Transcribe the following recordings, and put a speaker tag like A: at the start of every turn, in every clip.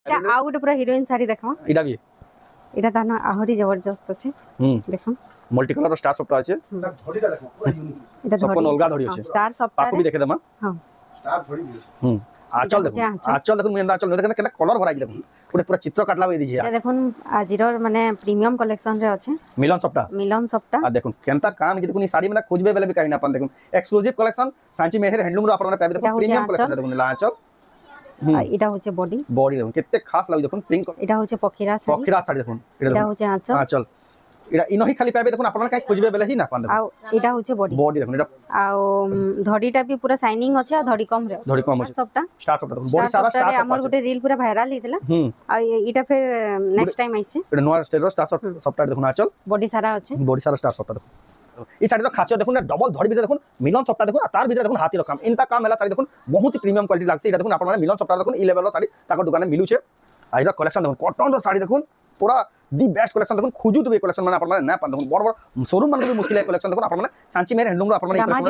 A: एटा आ गुटे पूरा हीरोइन साड़ी देखो
B: इडा भी
A: एटा दाना आहुरी जबरदस्त अछि देखो
B: मल्टी कलर स्टार सफ्ट আছে
C: এটা ধড়িটা দেখো পুরো ইউনিক
B: এটা সপন অলগা ধড়ি আছে
A: स्टार सफ्ट
B: পাকু भी देखे दमा
A: हां
C: স্টার ধড়ি भी
B: आचल देखो आचल देखो मेंदा आचल देखो केना कलर भराई देखो पूरे पूरा चित्र काटला बे दिजे
A: एटा देखो आजिरर माने प्रीमियम कलेक्शन रे अछि
B: मिलन सफ्टा आ देखो केनता काम देखो नि साड़ी में खोजबे बेले भी करी ना अपन देखो एक्सक्लूसिव कलेक्शन सांची मेहर हैंडलूम रो अपन पाबे देखो प्रीमियम कलेक्शन देखो ला आचल
A: एटा होचे बॉडी
B: देखो केते खास लागो देखो पिंक
A: एटा होचे पखीरा साड़ी
B: देखो
A: एटा होचे
B: आचल एटा इनही खाली पाबे देखो अपन काई खोजबे बेले ही ना अपन
A: आ एटा होचे बॉडी
B: देखो एटा
A: आ धड़ीटा भी पूरा शाइनिंग अछि आ धड़ी कम रे सबटा
B: स्टार सफ्टा देखो बॉडी सारा स्टार
A: हमर गुटे रील पूरा वायरल हितला आ एटा फिर नेक्स्ट टाइम आइसे
B: एटा नोआ स्टार सफ्टा देखो आचल
A: बॉडी सारा अछि
B: बॉडी सारा स्टार सफ्टा देखो ई साड़ी तो खासियत देखो ना डबल धड़ी भीतर देखो मिलन सफ्टा देखो तार भीतर देखो हाथी रकम इनता काम होला साड़ी देखो बहुत ही प्रीमियम क्वालिटी लागसे एटा देखो अपन माने मिलन सफ्टा देखो ई लेवल साड़ी ताको दुकान में मिलु छे आ एटा कलेक्शन देखो कॉटन रो साड़ी देखो पूरा दी बेस्ट कलेक्शन देखो खोजु तो कलेक्शन माने अपन माने ना पान देखो बड़ बड़ शोरूम माने भी मुश्किल है कलेक्शन देखो अपन माने सांची मेर हैंडलूम रो अपन माने कलेक्शन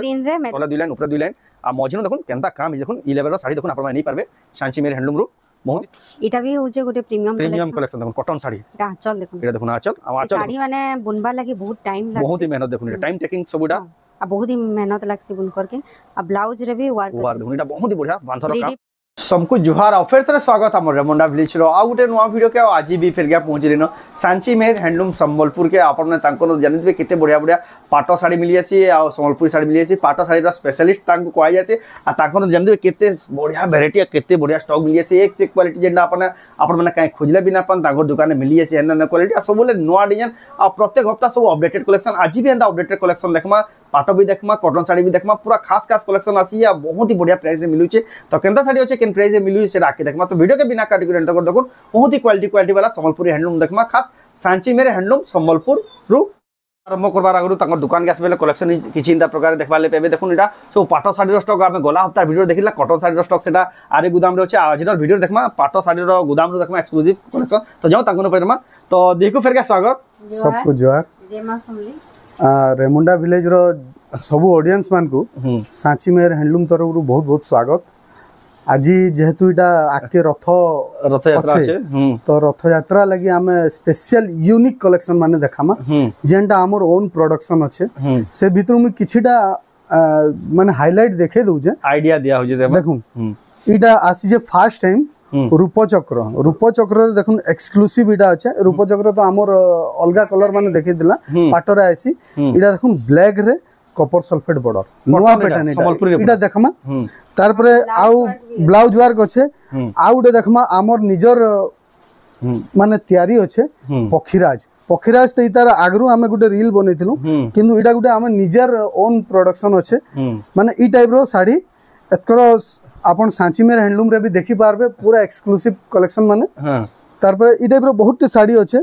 B: तले 2 लाइन ऊपर 2 लाइन आ मझिनो देखो केनता काम देखो ई लेवल रो साड़ी देखो अपन माने नहीं पारबे सांची मेर हैंडलूम रो बहुत
A: एटा भी होचे गुटे प्रीमियम
B: कलेक्शन देखो कॉटन साड़ी
A: एटा आंचल देखो
B: एटा देखो ना आंचल
A: साड़ी माने बुनबा लागि बहुत टाइम लागसे
B: बहुत ही मेहनत देखो टाइम टेकिंग सबुडा
A: आ बहुत ही मेहनत लागसी बुन करके आ ब्लाउज रे भी वर्क
B: देखो एटा बहुत ही बढ़िया बांधर काम सबको जुहार और फिर से स्वागत है रेमुंडा विलेज रो आ गुटे नुआ वीडियो के आज भी फिर गया पहुंच रिनो सांची मेहर हैंडलूम संबलपुर के आपन तांको जानथिबे केते बढ़िया बढ़िया पाटो साड़ी मिली आसी आ संबलपुर साड़ी मिली आसी पाटो साड़ी रा स्पेशलिस्ट तांको कोआ जासे आ तांको जानथिबे केते बढ़िया वैरायटी केते बढ़िया स्टॉक मिली आसी एक से क्वालिटी जेना आपन माने काई खोजले बिना अपन तांको दुकान में मिली आसी एना क्वालिटी आ सबले नुआ डिजाइन आ प्रत्येक हफ्ता सब अपडेटेड कलेक्शन आज भी एंदा अपडेटेड कलेक्शन देखमा पाटो भी देखमा कॉटन साड़ी भी देखमा पूरा खास खास कलेक्शन आसी या बहुत ही बढ़िया प्राइस में मिलु छे तो केनता साड़ी होचे केन प्राइस में मिलु से राखी देखमा तो वीडियो के बिना काटी कर एंड देखो बहुत ही क्वालिटी वाला संबलपुरी हैंडलूम देखमा खास सांची मेरे हैंडलूम संबलपुर रु आरंभ करबार आगु तांको दुकान के आसबेले कलेक्शन किछि इंदा प्रकार देखबाले पेबे देखुन एटा सो पाटो साड़ी रो स्टॉक आमे गोला हफ्ता वीडियो देखिला कॉटन साड़ी रो स्टॉक सेटा आरे गुदाम रे होचे आजिर वीडियो देखमा पाटो साड़ी रो गुदाम रो देखमा एक्सक्लूसिव कलेक्शन तो जाओ तांको न परमा तो देखो फिर के स्वागत
C: सबको जोहार
A: जय मां समली
C: रेमुंडा विलेज रो सबु ऑडियंस मान को सांची मेहर हैंडलूम तरफ रु बहुत बहुत स्वागत आज जेहेतु इटा आके रथ यात्रा আছে तो रथ यात्रा लगी आमे स्पेशल यूनिक कलेक्शन माने देखामा जेंटा हमर ओन प्रोडक्शन अच्छे से भीतर में किछिटा माने हाईलाइट देखे दउजे
B: आईडिया दिया हो जे
C: देखू इटा आसी जे फर्स्ट टाइम रूपचक्र देखुन एक्सक्लूसिव इटा अच्छे रूपचक्र तो हमर अलगा कलर माने देखे दिला पाटरा आसी इटा देखुन ब्लैक रे कॉपर सल्फेट बॉर्डर नोआ पैटर्न इटा देखमा तार परे आउ ब्लाउज वर्क अच्छे आउटे देखमा हमर निजर माने तयारी अच्छे पखीराज तो इतार आगरु आमे गुटे रील बनेथिलु किंतु इटा गुटे आमे निजर ओन प्रोडक्शन अच्छे माने ई टाइप रो साड़ी एतकर आपण सांची मेर हैंडलूम रे भी देखि पारबे पूरा एक्सक्लूसिव कलेक्शन माने तार परे ई टाइप रो बहुत साड़ी अच्छे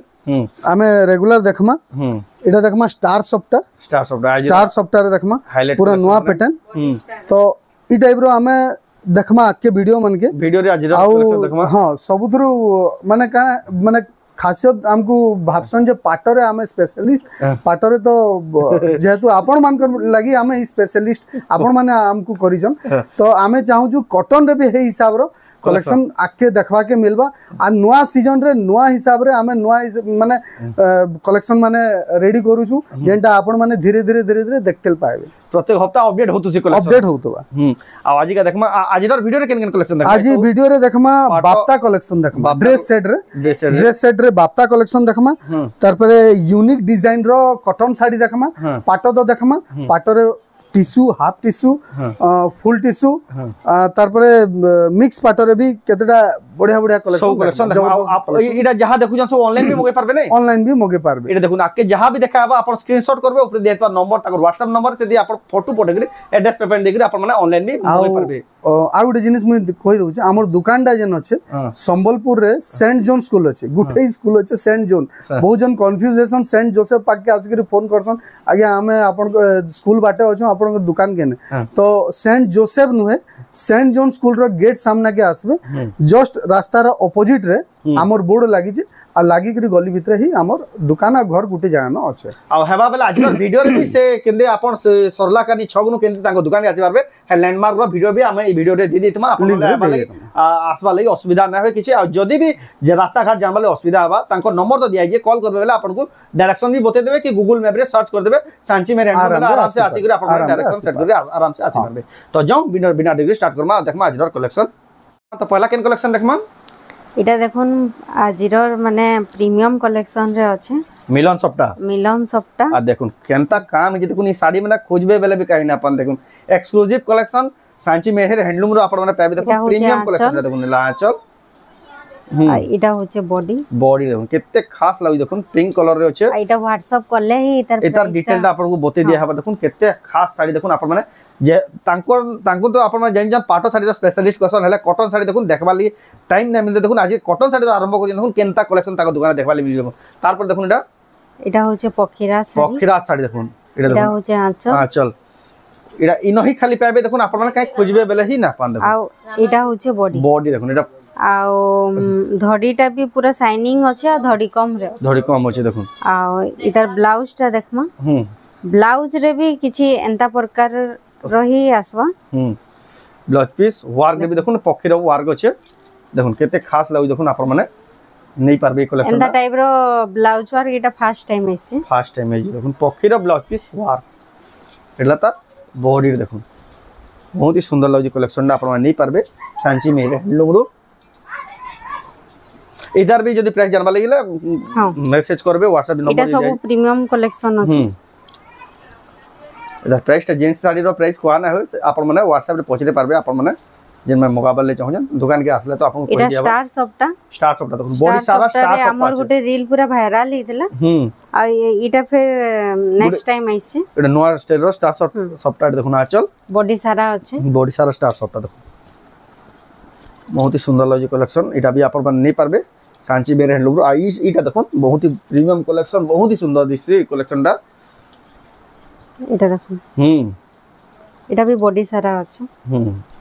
C: आमे रेगुलर देखमा इटा देखमा स्टार सफ्टा रे देखमा पूरा नोआ पैटर्न तो ई टाइप रो आमे देखमा आके वीडियो मन के
B: वीडियो रे आज कलेक्शन देखमा
C: हां सबुथरु माने का माने खासियत हमको भाबसन जे पाटरे आमे स्पेशलिस्ट पाटरे तो जेहेतु आपण मान लगी आमे स्पेशलिस्ट आपण माने हमको करिजन तो आमे चाहू जो कॉटन रे भी हे हिसाब रो कलेक्शन आके देखवा के मिलबा आ नुआ सीजन रे नुआ हिसाब रे आमे नुआ माने कलेक्शन माने रेडी करू छु जेंटा आपण माने धीरे धीरे देखतेल पाएबे
B: प्रत्येक हफ्ता अपडेट होतु छी कलेक्शन
C: अपडेट होतबा
B: आ आज का देखमा आजिर वीडियो रे केन कलेक्शन देखमा
C: आज वीडियो रे देखमा बाप्ता कलेक्शन देखमा ड्रेस सेट रे बाप्ता कलेक्शन देखमा तार परे यूनिक डिजाइन रो कॉटन साड़ी देखमा पाटो तो देखमा पाटो रे tissue half tissue full tissue तार परे मिक्स पाटो रे भी केतेटा बढ़िया बढ़िया कलेक्शन
B: आप इडा जहां देखु जन सब ऑनलाइन भी मगे पारबे नै
C: ऑनलाइन भी मगे पारबे
B: इडा देखु आके जहां भी देखाबा आपण स्क्रीनशॉट करबे ऊपर देतबा नंबर ताकर व्हाट्सएप नंबर से दी आपण फोटो पठेकरी एड्रेस पेमेंट देकरी आपण माने ऑनलाइन भी मगे पारबे
C: आ गुटे जिनिस मुई कहि दउ छै हमर दुकानडा जन अछि संबलपुर रे सेंट जॉन स्कूल अछि गुठे स्कूल अछि सेंट जॉन बहुत जन कंफ्यूजन सेंट जोसेफ पाक के आसकरी फोन करसन आगे हमें आपण स्कूल बाटे अछि आपण दुकान केने तो सेंट जोसेफ नुहे सेंट जॉन स्कूल रो गेट सामने के आसबे जस्ट रास्तार अपोजिट रे हमर बोर्ड लागि छै आ लागि करी गली भितर ही हमर दुकान आ घर गुटे जगह न अछि
B: आ हेबा बेला आज वीडियो रे भी से केंदे आपण सरला कानी छगनु केंदे ताको दुकान के आसी पारबे हे लैंडमार्क रो वीडियो भी हम ई वीडियो रे दे देतमा आपण आसबा लागि असुविधा ना होय किछि आ जदी भी जे रास्ता घाट जानबा लागि असुविधा हबा ताको नंबर तो दिया जे कॉल करबे बेला आपण को डायरेक्शन भी बते देबे कि गूगल मैप रे सर्च कर देबे सांची में आराम से आसी करे आपण डायरेक्शन सेट करके आराम से आसी पारबे तो जाऊ बिना बिना डिग्री स्टार्ट करमा देखमा आजर कलेक्शन तो पहला केन कलेक्शन देखमा
A: এটা দেখুন আজিরর মানে প্রিমিয়াম কলেকশন রে আছে
B: मिलन सप्ता आ देखुन केनता काम जे देखुन ई साड़ी में खोजबे बेले भी कहीं ना अपन देखुन एक्सक्लूसिव कलेक्शन सांची मेहर हैंडलूम रो अपन माने पाबे देखुन प्रीमियम कलेक्शन रे देखुन लाचल
A: এটা হচ্ছে বডি
B: দেখুন केते खास लागै देखुन पिंक कलर रे আছে
A: এটা WhatsApp করলে হি
B: एतार डिटेल दा अपन को बते दिया हबा देखुन केते खास साड़ी देखुन अपन माने जे तांको तो अपन जन जन पाटो साड़ी रो स्पेशलिस्ट कसन हले कॉटन साड़ी देखुन देखबा ਲਈ टाइम नै मिलते देखुन आज कॉटन साड़ी आरंभ कर देखुन केनता कलेक्शन ताको दुकान देखबा ਲਈ मिल तार पर देखुन
A: এটা হচ্ছে পখিরা
B: শাড়ি দেখুন
A: এটা হচ্ছে
B: আঁচল এটা ইনহি খালি পাবে দেখুন আপন মানে কাই খুঁজবে বেলে হি না পান দেখুন
A: আর এটা হচ্ছে বডি দেখুন
B: এটা
A: আর ধড়িটা भी पूरा শাইনিং আছে আর ধড়ি কম
B: আছে দেখুন
A: আর এটার ব্লাউজটা দেখমা ব্লাউজ রে भी কিছু এন্তা প্রকার রহি আসবা
B: ব্লাউজ পিস ওয়ার্ক রে भी দেখুন পখির ওয়ার্ক আছে দেখুন কেতে খাস লাগু দেখুন আপন মানে नहीं पारबे कलेक्शन
A: एंदा टाइप रो ब्लाउज वर्क एटा फर्स्ट टाइम है
B: देखुन पखीर ब्लाउज पीस वर्क एला त बॉडी रे देखुन बहुत ही सुंदर लागु कलेक्शन आपण नहीं पारबे सांची में हैंडलूम रो इधर भी जदी प्राइस जानबा लागिला मैसेज करबे व्हाट्सएप नंबर
A: एटा सब प्रीमियम कलेक्शन अछि
B: एदा प्राइस ता जेंट्स साड़ी रो प्राइस कोआ ना हो आपण माने व्हाट्सएप रे पहुंचे पारबे आपण माने जिन में मुकाबले चाहन दुकान के आसले तो आपन को
A: दिया स्टार सप्ता
B: देखो बॉडी सारा स्टार सप्ता
A: हमर गुटे रील पूरा वायरल हितला आ इटा फिर नेक्स्ट टाइम आइसे
B: एटा नोआ स्टाइल रो स्टार सप्ता देखो ना चल
A: बॉडी सारा
B: स्टार सप्ता देखो बहुत ही सुंदर लगे कलेक्शन एटा भी आपन नहीं पारबे सांची बेर हैंडलूम रो इटा देखो बहुत ही प्रीमियम कलेक्शन बहुत ही सुंदर दिसि कलेक्शन दा
A: एटा देखो এটা भी बॉडी सारा আছে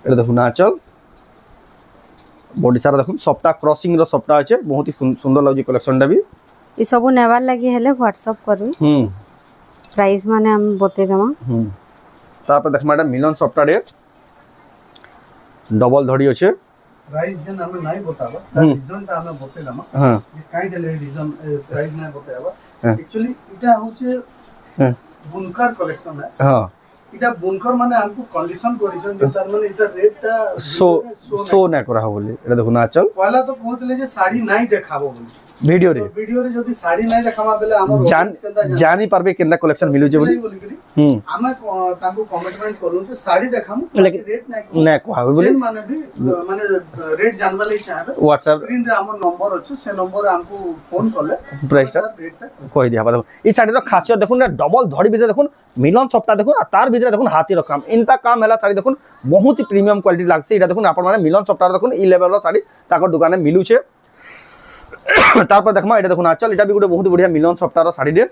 B: এটা দেখুন আঁচল বডি সারা দেখুন সফটা ক্রসিং র সফটা আছে বহুত ही সুন্দর লাগি কালেকশনটা भी
A: এই সব নেবার লাগি হেলে WhatsApp করবে প্রাইস মানে আমি বতে দেমা
B: তারপর দেখমা এটা মিলন সফটা রে ডবল ধড়ি আছে
C: প্রাইস যেন আমি নাই বতাবা তার রিজনটা আমি বতে দেমা যে কাই দেলে রিজন প্রাইস নাই বতাবা एक्चुअली এটা হচ্ছে বুনকার কালেকশন হ্যাঁ इटा बुनकर माने हमको कंडीशन करिसन जे तार माने इटा रेटटा
B: सो ना करा हो बोली एटा देखो ना चल
C: पहला तो कहतले जे साड़ी नाही देखाबो बोली
B: वीडियो रे
C: जदी साड़ी नाही देखामा बेले हमर
B: जानी परबे केनदा कलेक्शन मिलु जे बोली
C: हम तांको कमिटमेंट करू जे साड़ी देखामु रेट
B: ना कहबे बोली
C: माने भी माने रेट जानबा ले चाहबे
B: व्हाट्सएप
C: स्क्रीन रे हमर नंबर अछि से नंबर हमको फोन करले
B: प्राइसटा रेटटा कहि दिया देखो ई साड़ी रो खासियत देखुन ना डबल धड़ी भी देखुन मिलन सप्ता देखुन तार भीतर देखुन हाथी रो काम इनता काम हैला साड़ी देखुन बहुत ही प्रीमियम क्वालिटी लागसे एटा देखुन आपण माने मिलन सप्ता देखुन ई लेवल रो साड़ी ताकर दुकाने मिलु छे तारपर देखमा एटा देखुन आचल एटा भी गुटे बहुत बढ़िया मिलन सप्ता रो साड़ी दे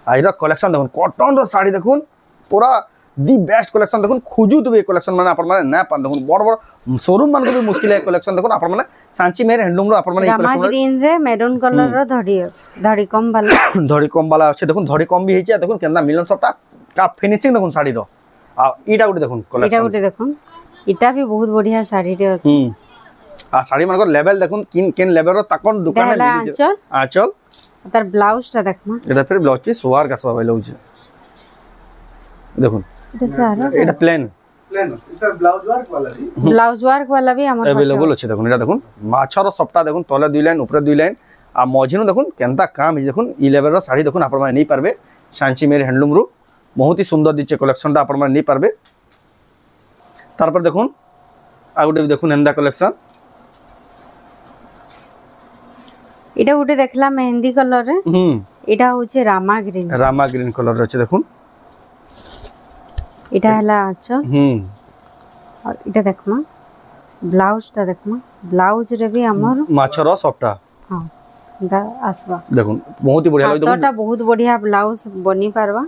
B: आइरा कलेक्शन देखुन कॉटन रो साड़ी देखुन पूरा दी बेस्ट कलेक्शन देखुन खुजू तो कलेक्शन माने आपण माने ना पान देखुन बड़ बड़ शोरूम मान को भी मुश्किल है कलेक्शन देखुन आपण माने सांची मेर हैंडलूम रो आपण माने ई कलेक्शन
A: ग्रीन रे मैरून कलर रो धड़ी अछि धड़ी कम वाला
B: अछि देखुन धड़ी कम भी हेछि देखुन केंदा मिलन सप्ता का फिनिशिंग देखुन साड़ी रो आ इटा गुटे देखुन कलेक्शन
A: इटा भी बहुत बढ़िया साड़ी रे अछि
B: आ साड़ी मानकर लेवल देखुन किन लेवल रो ताकन दुकान में मिली आंचल
A: तार ब्लाउज ता देखमा
B: एटा फिर ब्लाउज पीस वार का सब लउ छै देखुन
A: एटा सारा
B: एटा प्लेन
C: इधर ब्लाउज वर्क वाला भी हमर
B: अवेलेबल अछि देखुन एटा देखुन माछर सप्ता देखुन तले 2 लाइन ऊपर 2 लाइन आ मझिनो देखुन केनता काम हि देखुन ई लेवल रो साड़ी देखुन आपण माने नहीं पारबे सांची मेर हैंडलूम रो बहुत ही सुंदर दिचे कलेक्शन ता आपण माने नहीं पारबे तारपर देखुन आ गुटे देखुन एंदा कलेक्शन
A: এটা গুটে দেখলা মেহেন্দি কলর রে এটা হচ্ছে রামা গ্রিন
B: কলর আছে দেখুন
A: এটা হলা আচ্ছা আর এটা দেখমা ব্লাউজটা দেখমা ব্লাউজ রে भी हमर
B: মাছর সফটা
A: हां দা আসবা
B: দেখুন বহুত ही बढ़िया লাগে
A: দেখুন এটা বহুত बढ़िया ব্লাউজ বনি পারবা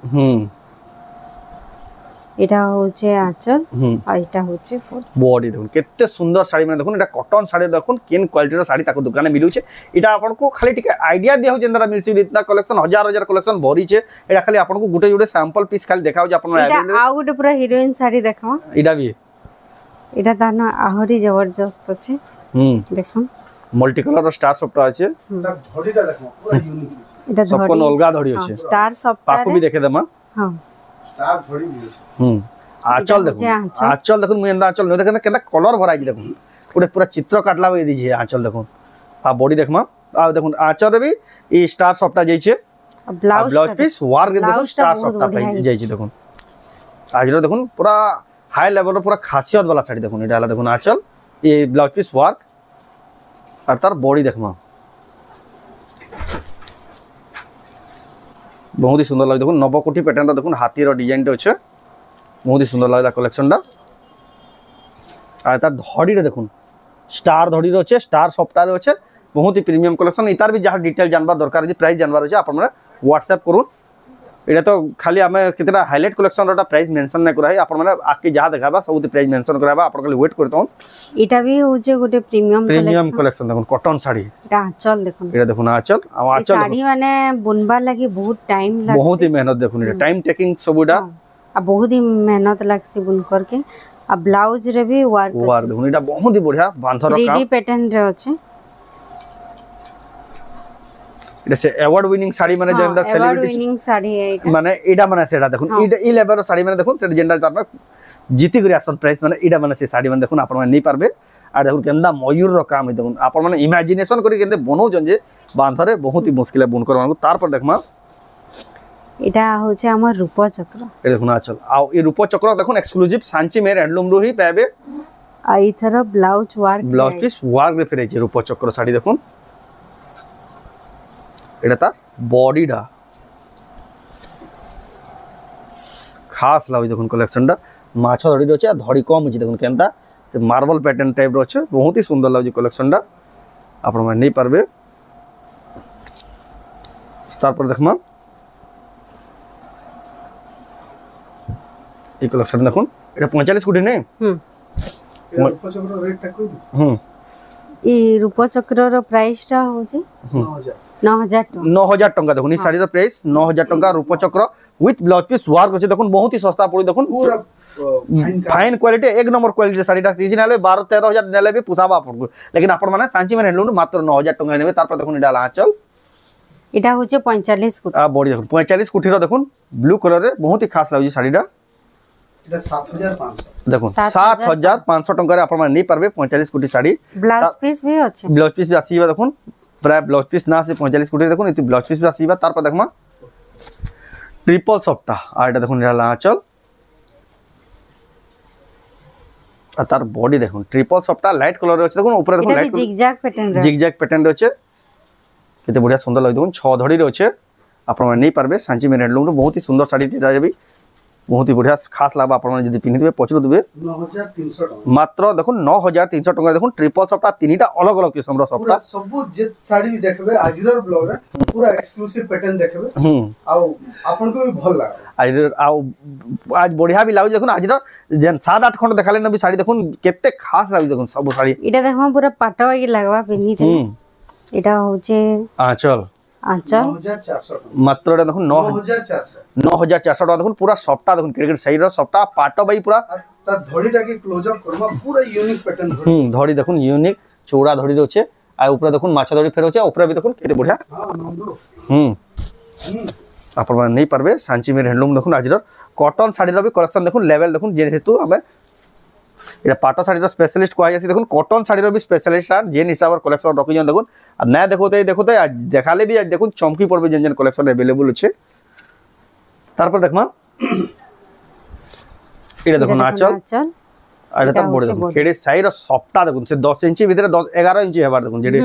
A: এটা হচ্ছে আঁচল আর এটা হচ্ছে
B: বডি দেখুন কেতে সুন্দর শাড়ি মানে দেখুন এটা কটন শাড়ি দেখুন কেন কোয়ালিটির শাড়ি তাকে দোকানে মিলুছে এটা আপনাকে খালি টিকে আইডিয়া দিও যেনরা মিলছে ইতনা কলেকশন হাজার হাজার কলেকশন ভরিছে এটা খালি আপনাকে গুটে গুটে স্যাম্পল পিস খালি দেখাও যে আপনারা
A: এটা আউ গুটে পুরা হিরোইন শাড়ি দেখাও
B: এটা বি
A: এটা দানা আহরি জবরদস্ত আছে দেখুন
B: মাল্টি কালার স্টার সবটা আছে
C: ধড়িটা দেখো পুরা ইউনিক
A: এটা
B: সব কোন অলগা ধড়ি আছে
A: স্টার সবটা
B: পাকু भी देखे दमा
A: हां
C: স্টার ধড়ি দিয়েছে
B: आंचल देखो आंचल देखो मैं आंचल न देखो केना कलर भराई देखो पूरे पूरा चित्र काटला बे दीजिए आंचल देखो आ बॉडी देखमा आ देखो आंचल रे भी ई स्टार सॉफ्टा जाई छे ब्लाउज पीस वार के देखो स्टार सॉफ्टा पाई जाई छे देखो आज रो देखो पूरा हाई लेवल रो पूरा खासियत वाला साड़ी देखो एटा हला देखो आंचल ये ब्लाउज पीस वर्क और तार बॉडी देखमा बहुत ही सुंदर लगे देखो नवकोटी पैटर्न देखो हाथीर डिजाइन टे अच्छे बहुत ही सुंदर लगे कलेक्शन टा तार धड़ी देखो स्टार धड़ी अच्छे स्टार सफ्टार अच्छे बहुत ही प्रीमियम कलेक्शन इतार भी जहाँ डिटेल जानवर दरकार है प्राइस जानवर अच्छे आप व्हाट्सएप करूँ এটা তো খালি আমি কেতটা হাইলাইট কলেকশনটা প্রাইস মেনশন না করা হয় আপন মানে আকি যা দেখাবা সবুতে প্রাইস মেনশন করাবা আপন খালি ওয়েট করতে হন
A: এটা भी হচ্ছে গোটে
B: প্রিমিয়াম কলেকশন দেখুন কটন শাড়ি
A: এটা আঁচল দেখুন
B: এটা দেখুন আঁচল আর আঁচল
A: শাড়ি মানে বুনবার লাগি বহুত টাইম লাগে
B: बहुत ही मेहनत देखुन এটা টাইম টেকিং সবুটা
A: आ बहुत ही मेहनत লাগছে বুন করকে आ ब्लाउज रे भी ওয়ার্ক
B: দেখুন এটা बहुत ही बढ़िया বাঁধর কাম
A: 3D প্যাটার্ন রে আছে
B: এটা সে অ্যাওয়ার্ড উইনিং শাড়ি মানে যেটা
A: সেলিব্রিটি অ্যাওয়ার্ড উইনিং শাড়ি এটা
B: মানে এটা মানে সেটা দেখুন এটা এই লেভেলের শাড়ি মানে দেখুন সেটা যেটা তারপর জিতি করে আসন প্রাইস মানে এটা মানে সে শাড়ি মানে দেখুন আপন মানে নেই পারবে আর দেখুন কেন্দা ময়ূর র কাম দেখুন আপন মানে ইমাজিনেশন করে কেন্দে বনৌজন যে বাঁধরে বহুত ही মুশকিল বুন করবানো তারপর দেখমা
A: এটা হচ্ছে আমার রূপচক্র
B: এটা দেখুন আচল আর এই রূপচক্র দেখুন এক্সক্লুসিভ সাঞ্চি মের হ্যান্ডলুম রু হি পাবে
A: আর ইথর ব্লাউজ
B: পিস ওয়ার্ক রে ফেরে যে রূপচক্র শাড়ি দেখুন এটা তার বডিটা খাস লাগি দেখুন কলেকশনটা মাছ ধড়ি রয়েছে আর ধড়ি কম আছে দেখুন কেনটা সে মার্বল প্যাটার্ন টাইপ রয়েছে বহুত ही সুন্দর লাগছে কলেকশনটা আপন মানে নেই পারবে তারপর দেখমা এই কলেকশন দেখুন এটা 45 কোটি নেই
C: রূপচক্র রেটটা কই দি
A: এই রূপচক্রর প্রাইসটা হচ্ছে
B: 9000 টাকা দেখুন এই শাড়ির প্রাইস 9000 টাকা রূপচক্র উইথ ব্লাউজ পিস ওয়ার্ক আছে দেখুন বহুত ही সস্তা পড়ি দেখুন
C: পুরো
B: फाइन क्वालिटी एक नंबर क्वालिटी শাড়িটা দিছি নালে 12-13,000 নেলে भी পুষাবা আপনাকে लेकिन আপন মানে সাঞ্চি মানে হ্যান্ডলুম মাত্র 9000 টাকা নেবে তারপর দেখুন এটা আঁচল
A: এটা হচ্ছে 45 কোটি
B: বডি দেখুন 45 কোটির দেখুন ব্লু কালারে বহুত ही খাস লাগছে শাড়িটা
C: এটা 7500
B: দেখুন 7500 টাকারে আপন মানে নেই পারবে 45 কোটি শাড়ি
A: ব্লাউজ পিস भी আছে
B: ব্লাউজ পিস भी আসিবা দেখুন প্রায় ব্লাউজ পিস না আসে 45 কোটি দেখুন এই ব্লাউজ পিস भी আসিবা তারপর দেখমা ট্রিপল সফটা আর এটা দেখুন এটা আঁচল আর তার বডি দেখুন ট্রিপল সফটা লাইট কালার আছে দেখুন উপরে দেখুন লাইট জিগজ্যাগ প্যাটার্ন আছে কেতে বড়িয়া সুন্দর লাগে দেখুন 6 ধড়ি আছে আপনারা নেই পারবে সাঞ্চি মের হ্যান্ডলুম বহুত ही সুন্দর শাড়ি দিতে যাবে बहुत ही बढ़िया खास लागबा आपन जदी पिनि देबे पचरो देबे
C: 9300 টাকা
B: मात्र देखो 9300 টাকা দেখুন ট্রিপল সফটা তিনটা अलग अलग किस्म रो सफटा
C: पूरा सब जे साड़ी भी देखबे आजिरर ब्लॉग रे पूरा एक्सक्लूसिव पैटर्न देखबे आ आपन को भी भल लागे आज बढ़िया भी लागो देखुन आज जेन 7-8 खंड देखाले न भी साड़ी देखुन केते खास लागो देखुन सब साड़ी
A: এটা দেখো পুরো পাটা লাগি লাগবা পিনি এটা হচ্ছে
B: আঁচল
A: আচ্ছা
C: 9400
B: মাত্র এটা দেখুন 9400 টাকা দেখুন পুরা সফটা দেখুন ক্রিকেট সাইড র সফটা পাটো বাই পুরা
C: তার ধড়িটা কি ক্লোজ আপ করবা পুরা ইউনিক প্যাটার্ন
B: ধড়ি দেখুন ইউনিক চৌড়া ধড়ি রয়েছে আর উপরে দেখুন মাছ ধড়ি ফের হচ্ছে উপরে भी দেখুন কেতে বঢ়িয়া আপনারা নেই পারবে সাঞ্চি মের হ্যান্ডলুম দেখুন আজর কটন শাড়ির भी কলেকশন দেখুন লেভেল দেখুন যেহেতু আমি এটা পাটো শাড়ির স্পেশালিস্ট কোয়া যাচ্ছে দেখুন কটন শাড়ির भी স্পেশালিস্ট আর যে হিসাবের কলেকশন রকিজন দেখুন আর না দেখোতে আজ দেখালে भी আজ দেখুন চমকি পড়বে যেন কলেকশন अवेलेबल আছে তারপর দেখমা এটা দেখুন আঁচল আর এটা বড় দেখুন কেড়ে সাইড সফটা দেখুন সে 10 ইঞ্চি ভিতরে 11 ইঞ্চি হবার দেখুন যেটি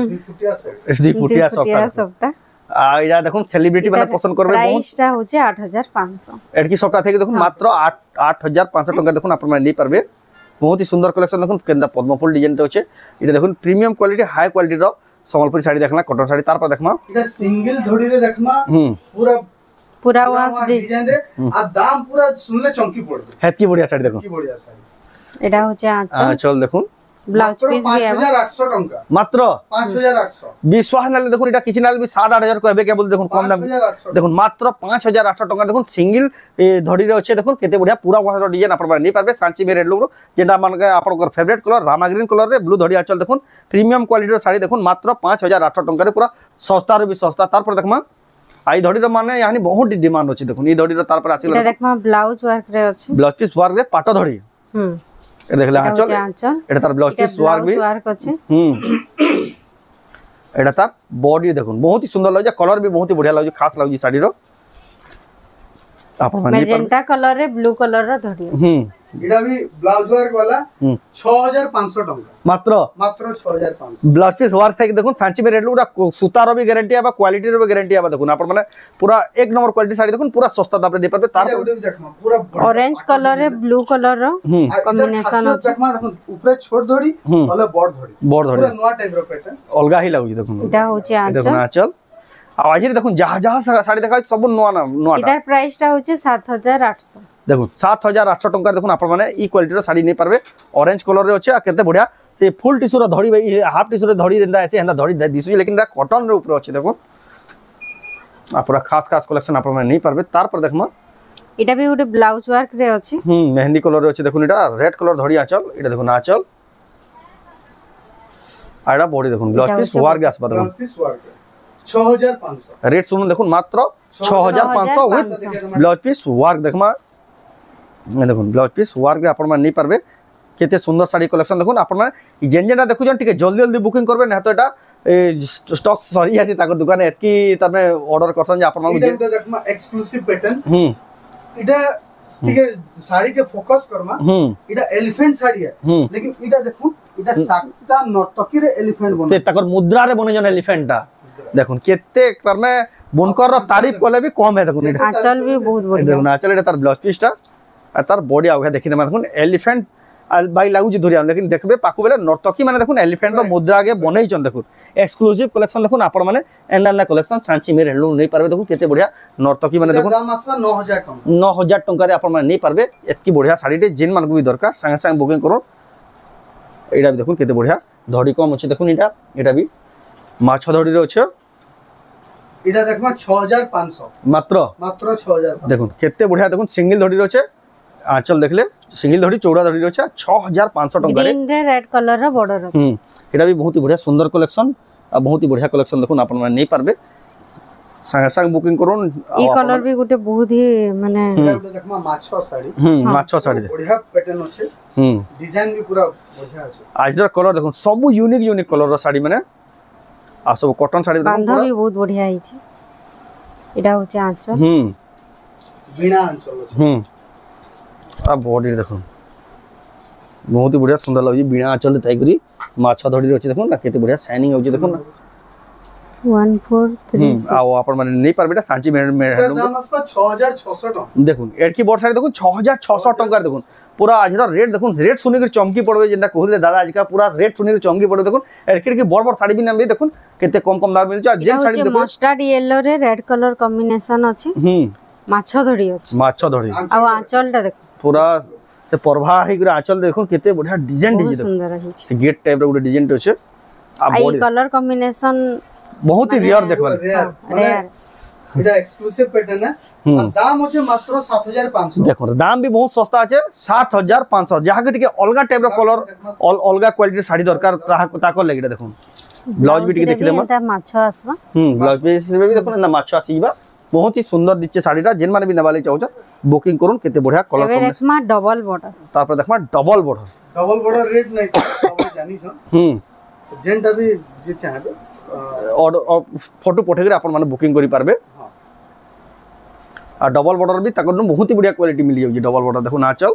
B: ফুটিয়া সফটা আর এটা দেখুন সেলিব্রিটি মানে পছন্দ করবে
A: প্রাইসটা হচ্ছে 8500
B: এর কি সফটা থেকে দেখুন মাত্র 8500 টাকা দেখুন আপনারা নিতে পারবে बहुत ही सुंदर कलेक्शन देखुन केंदा पद्मफुल डिजाइन तो होचे এটা দেখুন প্রিমিয়াম কোয়ালিটি হাই কোয়ালিটি র সম্বলপুরি শাড়ি দেখলা কটন শাড়ি তারপর দেখমা
C: এটা সিঙ্গেল ধড়ি রে দেখমা পুরা
A: पूरा वास
C: डिजाइन रे आ दाम पूरा सुनले चमकी पड़बे
B: हेतकी बढ़िया साड़ी देखो
C: की बढ़िया साड़ी
A: एटा होचे आंचल
B: चल देखो
A: ब्लाउज पीस भी है
C: 5800 टंका
B: मात्र
C: 5800
B: विश्वास नाले देखो এটা কিছু নালে 7-8 कहबे के बोल देखो कम दाम
C: 5800
B: देखो मात्र 5800 टंका देखो सिंगल धड़ी रे अच्छे देखो केते बढ़िया पूरा वास डिजाइन आपण नहीं पारबे सांची में रेड लोग जेटा मान के आपन favourite colour Rama green colour रे ब्लू धड़ी आचल देखो प्रीमियम क्वालिटी रो साड़ी देखो मात्र 5800 टंका रे पूरा सस्ता रे भी सस्ता तार पर देखमा आई धड़ी रो माने यानी बहुत डिमांड अछि देखो ई धड़ी रो तार पर आसिल
A: एटा देखमा ब्लाउज वर्क रे अछि
B: ब्लाउज पीस वर्क रे पाटो धड़ी ए देखले आंचल एटा तार ब्लाउज पीस वर्क भी
A: अछि
B: एटा तार बॉडी देखो बहुत ही सुंदर लागे कलर भी बहुत ही बढ़िया लागे खास लागे साड़ी रो आप
A: मैजेंटा कलर रे ब्लू कलर रो धड़ी
C: इडा भी ब्लाउज वर्क वाला 6500 टंका
B: मात्र
C: 6500
B: ब्लाउज पीस वर्क थे देखो सांची में रेट लोडा सूता रो भी गारंटी आबा क्वालिटी रो भी गारंटी आबा देखो आपण माने पूरा एक नंबर क्वालिटी साड़ी देखो पूरा सस्ता दाम रे दे पाबे तार
C: गुटे देखमा पूरा
A: ऑरेंज कलर रे ब्लू कलर रो कॉम्बिनेशन
C: अछि देखमा देखो ऊपर छोट धड़ी तले बड़ धड़ी पूरा नवा टाइप रो पैटर्न
B: अलगा ही लागु देखो
A: एटा होचे
B: देखो आंचल आज देखो जहाँ जहाँ साड़ी देखा सब नुआ नुआ
A: इधर प्राइस टा होचे 7800
B: देखो 7800 टंका देखो आपण माने ई क्वालिटी रो साड़ी नहीं पारबे ऑरेंज कलर रे अच्छे केते बढ़िया से फुल टिश्यू रो धड़ी भाई हाफ टिश्यू रो धड़ी रेंदा ऐसे हंदा धड़ी दिसु लेकिन कॉटन रे ऊपर अच्छे देखो आ पूरा खास खास कलेक्शन आपण माने नहीं पारबे तार पर देखमा
A: इटा भी उडे ब्लाउज वर्क रे अछि
B: मेहंदी कलर रे अच्छे देखो इटा रेड कलर धड़ी आचल इटा देखो ना आचल आडा बॉडी देखो ब्लाउज पीस वर्क आसबा देखो
C: ब्लाउज पीस वर्क 6500
B: रेट सुन देखो मात्र 6500 विथ ब्लाउज पीस वर्क देखमा देखो ब्लाउज पीस वर्क रे आपण माने नहीं पारबे केते सुंदर साड़ी कलेक्शन देखो आपण माने जेन जेना देखु जन टिके जल्दी जल्दी बुकिंग करबे ना तो एटा स्टॉक सरी आसी ताकर दुकान एतकी तमे ऑर्डर करसन जे आपण माने
C: इटा देखमा एक्सक्लूसिव पैटर्न इटा टिके साड़ी के फोकस करमा इटा एलिफेंट साड़ी है लेकिन इटा देखु इटा सातटा नर्तकी रे एलिफेंट बन
B: से ताकर मुद्रा रे बने जन एलिफेंटटा देखो केते तमे बुनकर रो तारीफ कोले भी कम है देखो
A: आंचल भी बहुत बढ़िया
B: देखो आंचल एटा तार ब्लाउज पीस टा आ तार बॉडी आगे देखि दे देखो एलिफेंट बाई लागु जे धरिया लेकिन देखबे पाकु बेले नर्तकी माने देखो एलिफेंट रो मुद्रा आगे बनै छन देखो एक्सक्लूसिव कलेक्शन देखो आपण माने एंडा कलेक्शन सांची में हेलु नहीं पारबे देखो केते बढ़िया नर्तकी माने देखो
C: दाम आसला
B: 9000 टंका रे आपण माने नहीं पारबे एतकी बढ़िया साड़ी टे जिन मान को भी दरकार संगे संगे बुकिंग करो एडा भी देखो केते बढ़िया धड़ी कम अछि देखो एटा भी माछ धड़ी रे अछि
C: इटा देखमा 6500
B: मात्र
C: 6000
B: देखो केते बढ़िया देखो सिंगल धड़ी रे अछि आंचल देखले सिंगल धड़ी चौड़ा धड़ी रे अछि 6500 टंका रे
A: ग्रीन रे रेड कलर रो बॉर्डर अछि
B: एटा भी बहुत ही बढ़िया सुंदर कलेक्शन आ बहुत ही बढ़िया कलेक्शन देखो आपण माने नहीं पारबे संगे संगे बुकिंग करून
A: ई कलर भी गुटे बहुत ही माने
C: देखमा माछो साड़ी
B: माछो साड़ी
C: बढ़िया पैटर्न अछि डिजाइन भी पूरा बढ़िया अछि
B: आज कलर देखो सब यूनिक कलर रो साड़ी माने आ सब कॉटन साड़ी देखो
A: बांधा भी बहुत बढ़िया है छी एटा होचे आंचल
C: बिना आंचल अछि
B: आ बॉडी देखो बहुत ही बढ़िया सुंदर लागी बिना आंचल थाई करी माछा धड़ी रे अछि देखो ना केते बढ़िया शाइनिंग होची देखो ना
A: 1436
B: आ आपण माने नहीं पारबेटा सांची में
C: दाम आसबा 6600 टका
B: देखो एडकी बोर्ड साड़ी देखो 6600 टंका देखो पूरा आज रेट देखो रेट सुनी के चमकी पड़बे जेंदा कहले दादा आज का पूरा रेट सुनी के चमकी पड़बे देखो एडकी के बड़ बड़ साड़ी भी नाम भी देखो केते कम कम दाम मिल जा जेन साड़ी देखो
A: मस्टर्ड येलो रे रेड कलर कॉम्बिनेशन अछि माछो धड़ी अछि
B: माछो धड़ी
A: आ आंचलटा देखो
B: पूरा से परभा ही के आंचल देखो केते बढ़िया डिजाइन
A: बहुत सुंदर अछि
B: से गेट टाइप रो डिजाइन तो छै आ
A: बॉडी कलर कॉम्बिनेशन
B: बहुत ही रियर देखबा
A: रेयर
C: इटा एक्सक्लूसिव पैटर्न है दाम होचे मात्र 7500
B: देखो दाम भी बहुत सस्ता আছে 7500 जहां के टिके अलगा टाइप रो कलर अलगा क्वालिटी साड़ी दरकार ताको लेगिटा देखो ब्लाउज भी टिके देखि लेमा
A: एटा माछो आसबा
B: ब्लाउज पीस में भी देखो ना माछो आसीबा बहुत ही सुंदर दिचे साड़ीटा जेन माने भी नबाले चाहौ बुकिंग करून केते बढ़िया कलर
A: एबे देखमा डबल बॉर्डर
B: तार पर देखमा डबल बॉर्डर
C: रेट नै जानि छ जेनटा भी जे चाहबे
B: और फोटो पठे कर आपण माने बुकिंग करि पारबे आ डबल बॉर्डर भी ताकर बहुत ही बढ़िया क्वालिटी मिल जाउजी डबल बॉर्डर देखो ना चल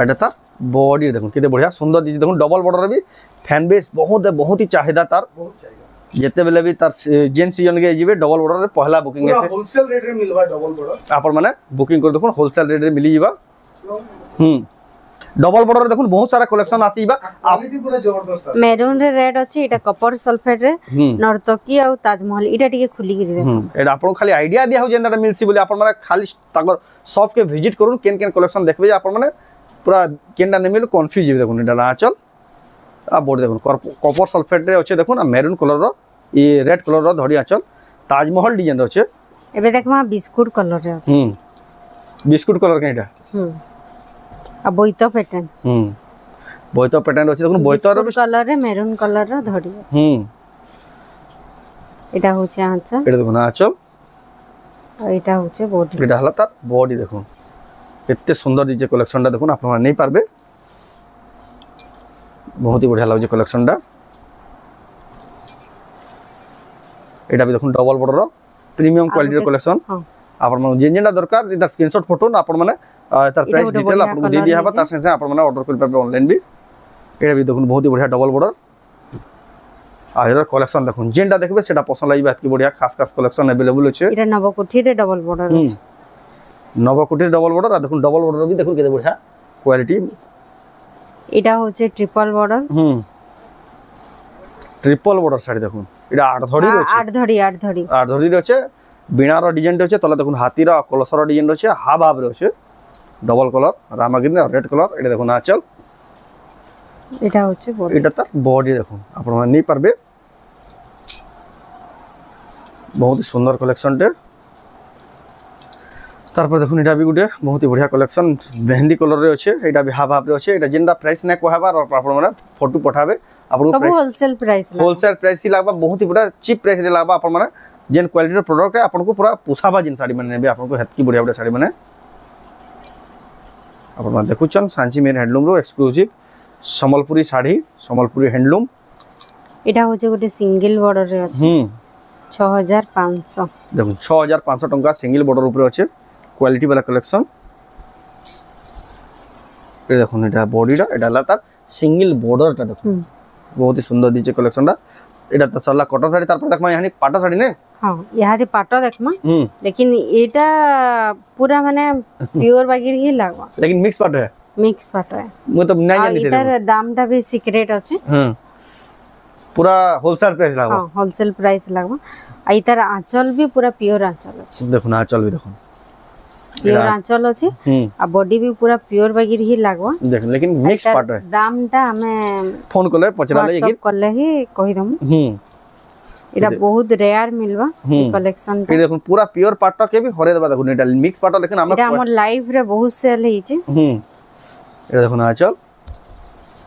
B: एटा तार बॉडी देखो केते बढ़िया सुंदर दिछि देखो डबल बॉर्डर भी फैन बेस बहुत ही चाहिदा तार
C: बहुत चाहिदा
B: जेते बेले भी तार जेन सीजन के जिवे डबल बॉर्डर रे पहला बुकिंग है
C: होलसेल रेट रे मिलबा डबल बॉर्डर
B: आपण माने बुकिंग कर देखो होलसेल रेट रे मिली जिबा डबल बॉर्डर देखुन बहुत सारा कलेक्शन आसीबा
C: क्वालिटी पूरा जबरदस्त है
A: मेरून रे रेड अछि एटा कपर सल्फेट रे नर्तकी आ ताजमहल एटा टिके खुली के देखो
B: एटा आपन खाली आईडिया दिया हो जेंदा मिलसी बोले आपन माने खाली ताकर शॉप के विजिट करून केन केन कलेक्शन देखबे आपन माने पूरा केनडा ने मिल कंफ्यूज हे देखुन एटा आंचल आ बोर्ड देखुन कपर सल्फेट रे अछि देखुन आ मेरून कलर रो ये रेड कलर रो धड़ी आंचल ताजमहल डिजाइन रो अछि
A: एबे देखमा बिस्कुट कलर रे अछि
B: बिस्कुट कलर के एटा
A: आ बोइतो पैटर्न
B: बोइतो पैटर्न अछि देखुन बोइतो रो
A: कलर रे मेरून कलर रो धड़ी अछि एटा होचे आंचल
B: एटा देखुन आंचल
A: आ एटा होचे बॉडी
B: एटा हला तार बॉडी देखुन एते सुंदर जे कलेक्शनटा देखुन आप नहीं पारबे बहुत ही बढ़िया लागजे कलेक्शनटा एटा भी देखुन डबल बॉर्डर रो प्रीमियम क्वालिटी रो कलेक्शन आपन मन जेनजेंडा दरकार इधर स्क्रीनशॉट फोटो ना आपन माने तार प्राइस डिटेल आपन दे दिया हबा तार संगे आपन माने ऑर्डर कर पाबे ऑनलाइन भी एटा भी देखुन बहुत ही बढ़िया डबल बॉर्डर आ एरा कलेक्शन देखुन जेनडा देखबे सेटा पसंद लागी बात की बढ़िया खास खास कलेक्शन अवेलेबल अछि
A: एटा नवकोठी रे डबल बॉर्डर अछि
B: नवकोठी डबल बॉर्डर आ देखुन डबल बॉर्डर भी देखुन केते बढ़िया क्वालिटी
A: एटा होचे triple border
B: triple border sari देखुन एटा आठ धड़ी रे अछि
A: आठ धड़ी
B: रे अछि बिना रो डिजाइन रे अछि तले देखुन हाथी रो कलसर डिजाइन रे अछि हाफ हाफ रे अछि डबल कलर रामागिरी और रेड कलर एटा देखुन आंचल
A: एटा होचे बॉडी
B: एटा तार बॉडी देखुन आपन माने नहीं पारबे बहुत ही सुंदर कलेक्शन टे तारपर देखुन एटा भी गुटे बहुत ही बढ़िया कलेक्शन मेहंदी कलर रे अछि एटा भी हाफ हाफ रे अछि एटा जेंडा प्राइस ने कहबा और आपन माने फोटो पठाबे आपन
A: सब होलसेल प्राइस
B: ही लागबा बहुत ही बढ़िया चीप प्राइस रे लागबा आपन माने जेन क्वालिटी रो प्रोडक्ट है आपन को पूरा पोसाबा जिन साड़ी माने नेबे आपन को हेतकी बढ़िया बढ़िया साड़ी माने आपन माने देखुचन सांची मेर हैंडलूम रो एक्सक्लूसिव संबलपुरी साड़ी संबलपुरी हैंडलूम
A: एटा होचे गुटे सिंगल बॉर्डर रे अछि 6500
B: देखो 6500 टंका सिंगल बॉर्डर ऊपर अछि क्वालिटी वाला कलेक्शन ए देखो एटा बॉडीटा एटा ला तार सिंगल बॉर्डरटा देखो बहुत ही सुंदर दिचे कलेक्शनटा एटा तो सरला कॉटन साड़ी तार पर देखमा यानी पाटो साड़ी ने
A: हां यहां पाटो देखमा लेकिन एटा पूरा माने प्योर बागिर ही लागबा
B: लेकिन मिक्स पाटो है
A: मैं
B: तो नहीं जानी थे
A: इधर दामटा भी सीक्रेट अछि
B: पूरा होलसेल प्राइस लागबा
A: हां होलसेल प्राइस लागबा आ इधर आंचल भी पूरा प्योर आंचल अछि
B: देखो ना आंचल भी देखो
A: प्योर आंचल अछि आ बॉडी भी पूरा प्योर बागिर ही लागबा
B: देख लेकिन मिक्स पाटो है
A: दामटा हमें
B: फोन करले पचरा ले
A: सब करले ही कहि दम एटा बहुत रेयर मिलबा कलेक्शन
B: फिर देखो पूरा प्योर पाटो के भी हरे देबा देखो एटा मिक्स पाटो लेकिन हम
A: एटा हमर लाइव रे बहुत सेल ही छै
B: एटा देखो ना आंचल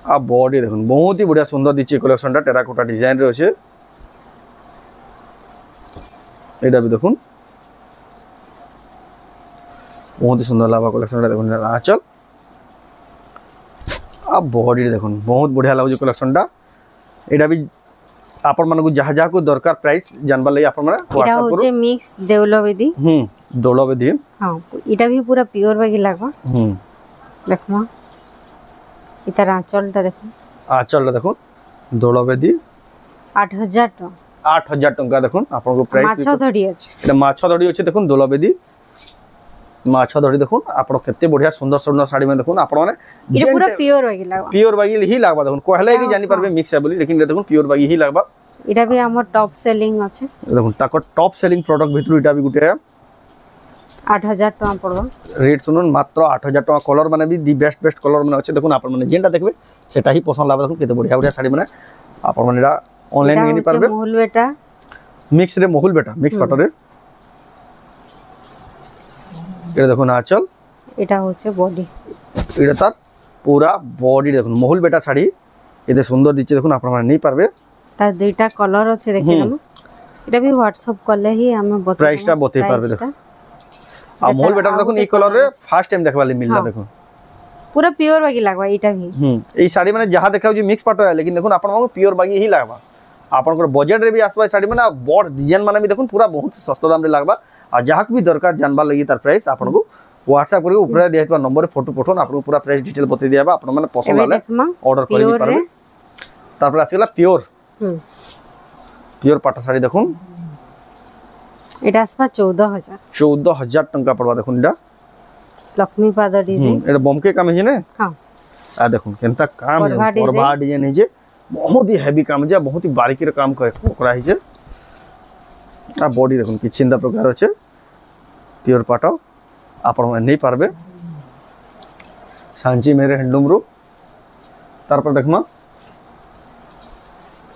B: आ बॉडी देखो बहुत ही बढ़िया सुंदर दिछि कलेक्शनटा टेराकोटा डिजाइन रे अछि एटा भी देखो बहुत ही सुंदर लावा कलेक्शनटा देखो आंचल आ बॉडी देखो बहुत बढ़िया लागो कलेक्शनटा एटा भी आपन मन को जहा जहा को दरकार प्राइस जानबा लई आपन माने
A: व्हाट्सएप करो एटा होचे मिक्स देवलवेदी
B: देवलवेदी हां
A: एटा भी पूरा प्योर बागी लागबा देखमा इतर आंचलटा देखो देवलवेदी
B: 8000 टंका देखो आपन को प्राइस
A: माछो धड़ी अछि
B: एटा माछो धड़ी अछि देखो देवलवेदी माछो धड़ी देखो आपन केते बढ़िया सुंदर सुंदर साड़ी में देखो आपन माने
A: ये पूरा प्योर बागी
B: ही लागबा देखो कहले कि जानि परबे मिक्स है बोली लेकिन देखो प्योर बागी ही लागबा
A: एटा भी हमर टॉप सेलिंग अछि
B: देखो ताको टॉप सेलिंग प्रोडक्ट भितरु एटा भी गुटे है
A: 8000 टका पड़बा
B: रेट सुनन मात्र 8000 टका कलर माने भी दी बेस्ट कलर माने अछि देखो आपन माने जेंटा देखबे सेटा ही पसंद लागबा देखो केते बढ़िया बढ़िया साड़ी माने आपन माने एटा ऑनलाइन किनि परबे
A: मोहुल बेटा
B: मिक्स रे मोहुल बेटा मिक्स पाटो रे एटा देखो ना आंचल
A: एटा होचे बॉडी
B: एटा तार पूरा बॉडी देखो मोहुल बेटा साड़ी एते सुंदर दिचे देखो आपन माने नहीं पारबे
A: तार दुईटा कलर अछि देखि हम एटा भी व्हाट्सएप करले ही हम बता
B: प्राइसटा बते पारबे देखो आ मोहुल बेटा देखो ई कलर रे फर्स्ट टाइम देखबा ले मिलला देखो
A: पूरा प्योर बागी लागबा एटा भी
B: ई साड़ी माने जहां देखाउ जे मिक्स पाटो है लेकिन देखो आपन को प्योर बागी ही लागबा आपन को बजट रे भी आसबा साड़ी माने बड़ डिजाइन माने भी देखो पूरा बहुत सस्ता दाम रे लागबा आ जहां भी दरकार जानबा लगी तार प्राइस आपन को व्हाट्सएप करी ऊपर दिया नंबर फोटो पठोन आपन पूरा प्राइस डिटेल बते दियाबा आपन माने पसंद आले ऑर्डर करि परबे तार पर आसीला प्योर पाटो साड़ी देखुन
A: एटा आसबा 14000
B: टंका पड़वा देखुन एटा
A: लक्ष्मी पाद डिजाइन
B: एटा बमके काम है ने
A: हां
B: आ देखो केनता काम
A: परभा
B: है परभा डिजाइन है जे बहुत ही हेवी काम है बहुत ही बारीकी रे काम करा है जे आ बॉडी देखो कि चिंता प्रकार আছে प्योर पाट आपण माने नहीं पारबे सांची मेरे हैंडलूम रो तार पर देखमा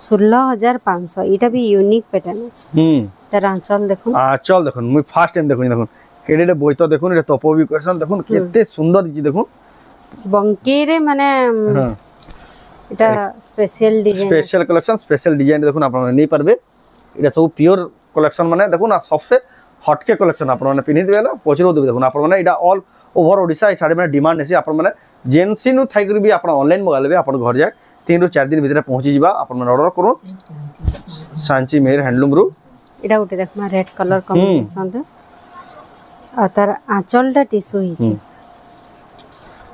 A: 16500 इटा भी यूनिक पैटर्न अछि तर आंचल देखो
B: आंचल देखो मुई फर्स्ट टाइम देखो देखो केडेडे बोइतो देखो रे तपो भी क्वेश्चन देखो केते सुंदर जी देखो
A: बंकी रे माने इटा स्पेशल
B: कलेक्शन देखो आपण माने नहीं पारबे इटा सब प्योर कलेक्शन माने देखो ना सबसे हटके कलेक्शन आपण माने पिनि देबे ना पचरो देबे देखो आपण माने इटा ऑल ओवर ओडिसा ई साड़ी माने डिमांड नेसी आपण माने जेनसी नु थाई करी भी आपण ऑनलाइन मंगा लेबे आपण घर जाय 3 ରୁ 4 दिन भीतर पहुंची जिबा आपण माने ऑर्डर करू सांची मेर हैंडलूम रू
A: इटा उठे देखमा रेड कलर कॉम्बिनेशन रे आ तार आंचलटा टिश्यू हिची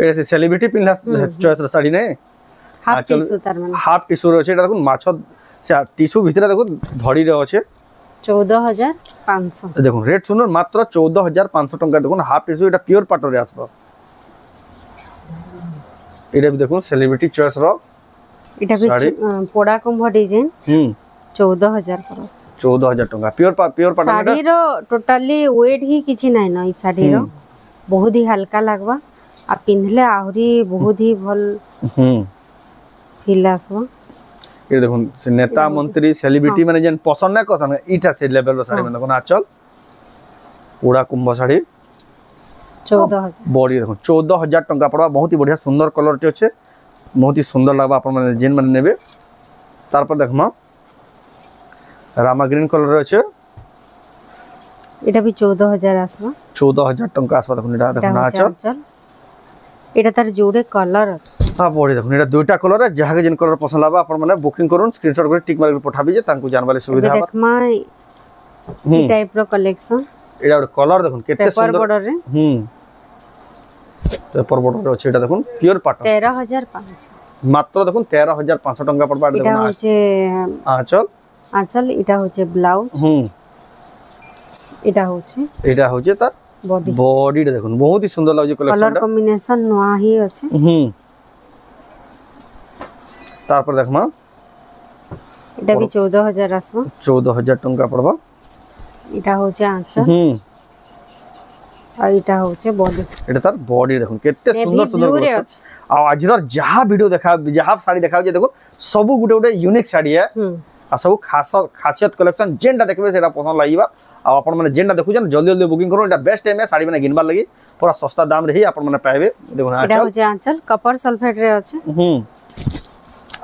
B: एटा से सेलिब्रिटी पिनला चॉइस रे साड़ी ने
A: हाफ टिश्यू तार माने
B: हाफ टिश्यू रे एटा देखो माछ से टिश्यू भीतर देखो धड़ी रे अछि
A: 14500
B: देखो रेट सुनो मात्र 14500 टंका देखो हाफ टिश्यू एटा प्योर पाटो रे आसबो एटा भी देखो सेलिब्रिटी चॉइस रो
A: इटा भी पोड़ा कुंभ डिजाइन 14000 करो
B: 14000 टंका प्योर पाटो
A: साड़ी रो टोटली वेट ही किछि नै न ई साड़ी रो बहुत ही हल्का लागबा आ पिनले आहुरी बहुत ही भल फील आसबा
B: ये देखो से नेता मंत्री सेलिब्रिटी माने जन पसंद ना कथन इटा से लेवल रो साड़ी माने देखो आंचल पोड़ा कुंभ साड़ी
A: 14000
B: बॉडी देखो 14000 टंका पड़वा बहुत ही बढ़िया सुंदर कलर टे अच्छे बहुत ही सुंदर लागबा अपन माने जेन माने नेबे तार पर देखमा रामा ग्रीन कलर अच्छे
A: एटा भी 14000 आसबा
B: 14000 टंका आसबा देखो एटा देखो आंचल
A: एटा तार जोड़े कलर अछि
B: हां बॉडी देखो एटा दुईटा कलर है जहा के जेन कलर पसंद लाबा अपन माने बुकिंग करून स्क्रीनशॉट कर टिक मार के पठाबी जे तांको जानबाले सुविधा बा
A: देखमा ई टाइप रो कलेक्शन
B: एटा कलर देखो केते सुंदर
A: बॉर्डर रे
B: पेपर बॉर्डर अछि एटा देखो प्योर पाटो
A: 13500
B: मात्र देखो 13500 टंका पड़बा देखो
A: एटा होचे आंचल एटा होचे ब्लाउज एटा होचे
B: तार बॉडी देखो बहुत ही सुंदर लागजे कलेक्शन
A: कलर कॉम्बिनेशन नवा ही अछि
B: तार पर देखमा
A: एटा भी 14000 आसबा
B: 14000 टंका पड़बा
A: एटा होचे आंचल आ एटा होचे बॉडी
B: एटा तार बॉडी देखो केते सुंदर कलेक्शन आ आजर जहा वीडियो देखा जहा साड़ी देखाउ जे देखो सब गुटे गुटे यूनिक साड़ी है आ सब खासियत कलेक्शन जेंडा देखबे सेटा पसंद लागिबा आ अपन माने जेंडा देखु जन जल्दी जल्दी बुकिंग करो एटा बेस्ट टाइम है साड़ी माने गिनबार लगी पूरा सस्ता दाम रे ही अपन माने पाएबे देखो ना
A: एटा होचे आंचल कपर सल्फेट रे अछि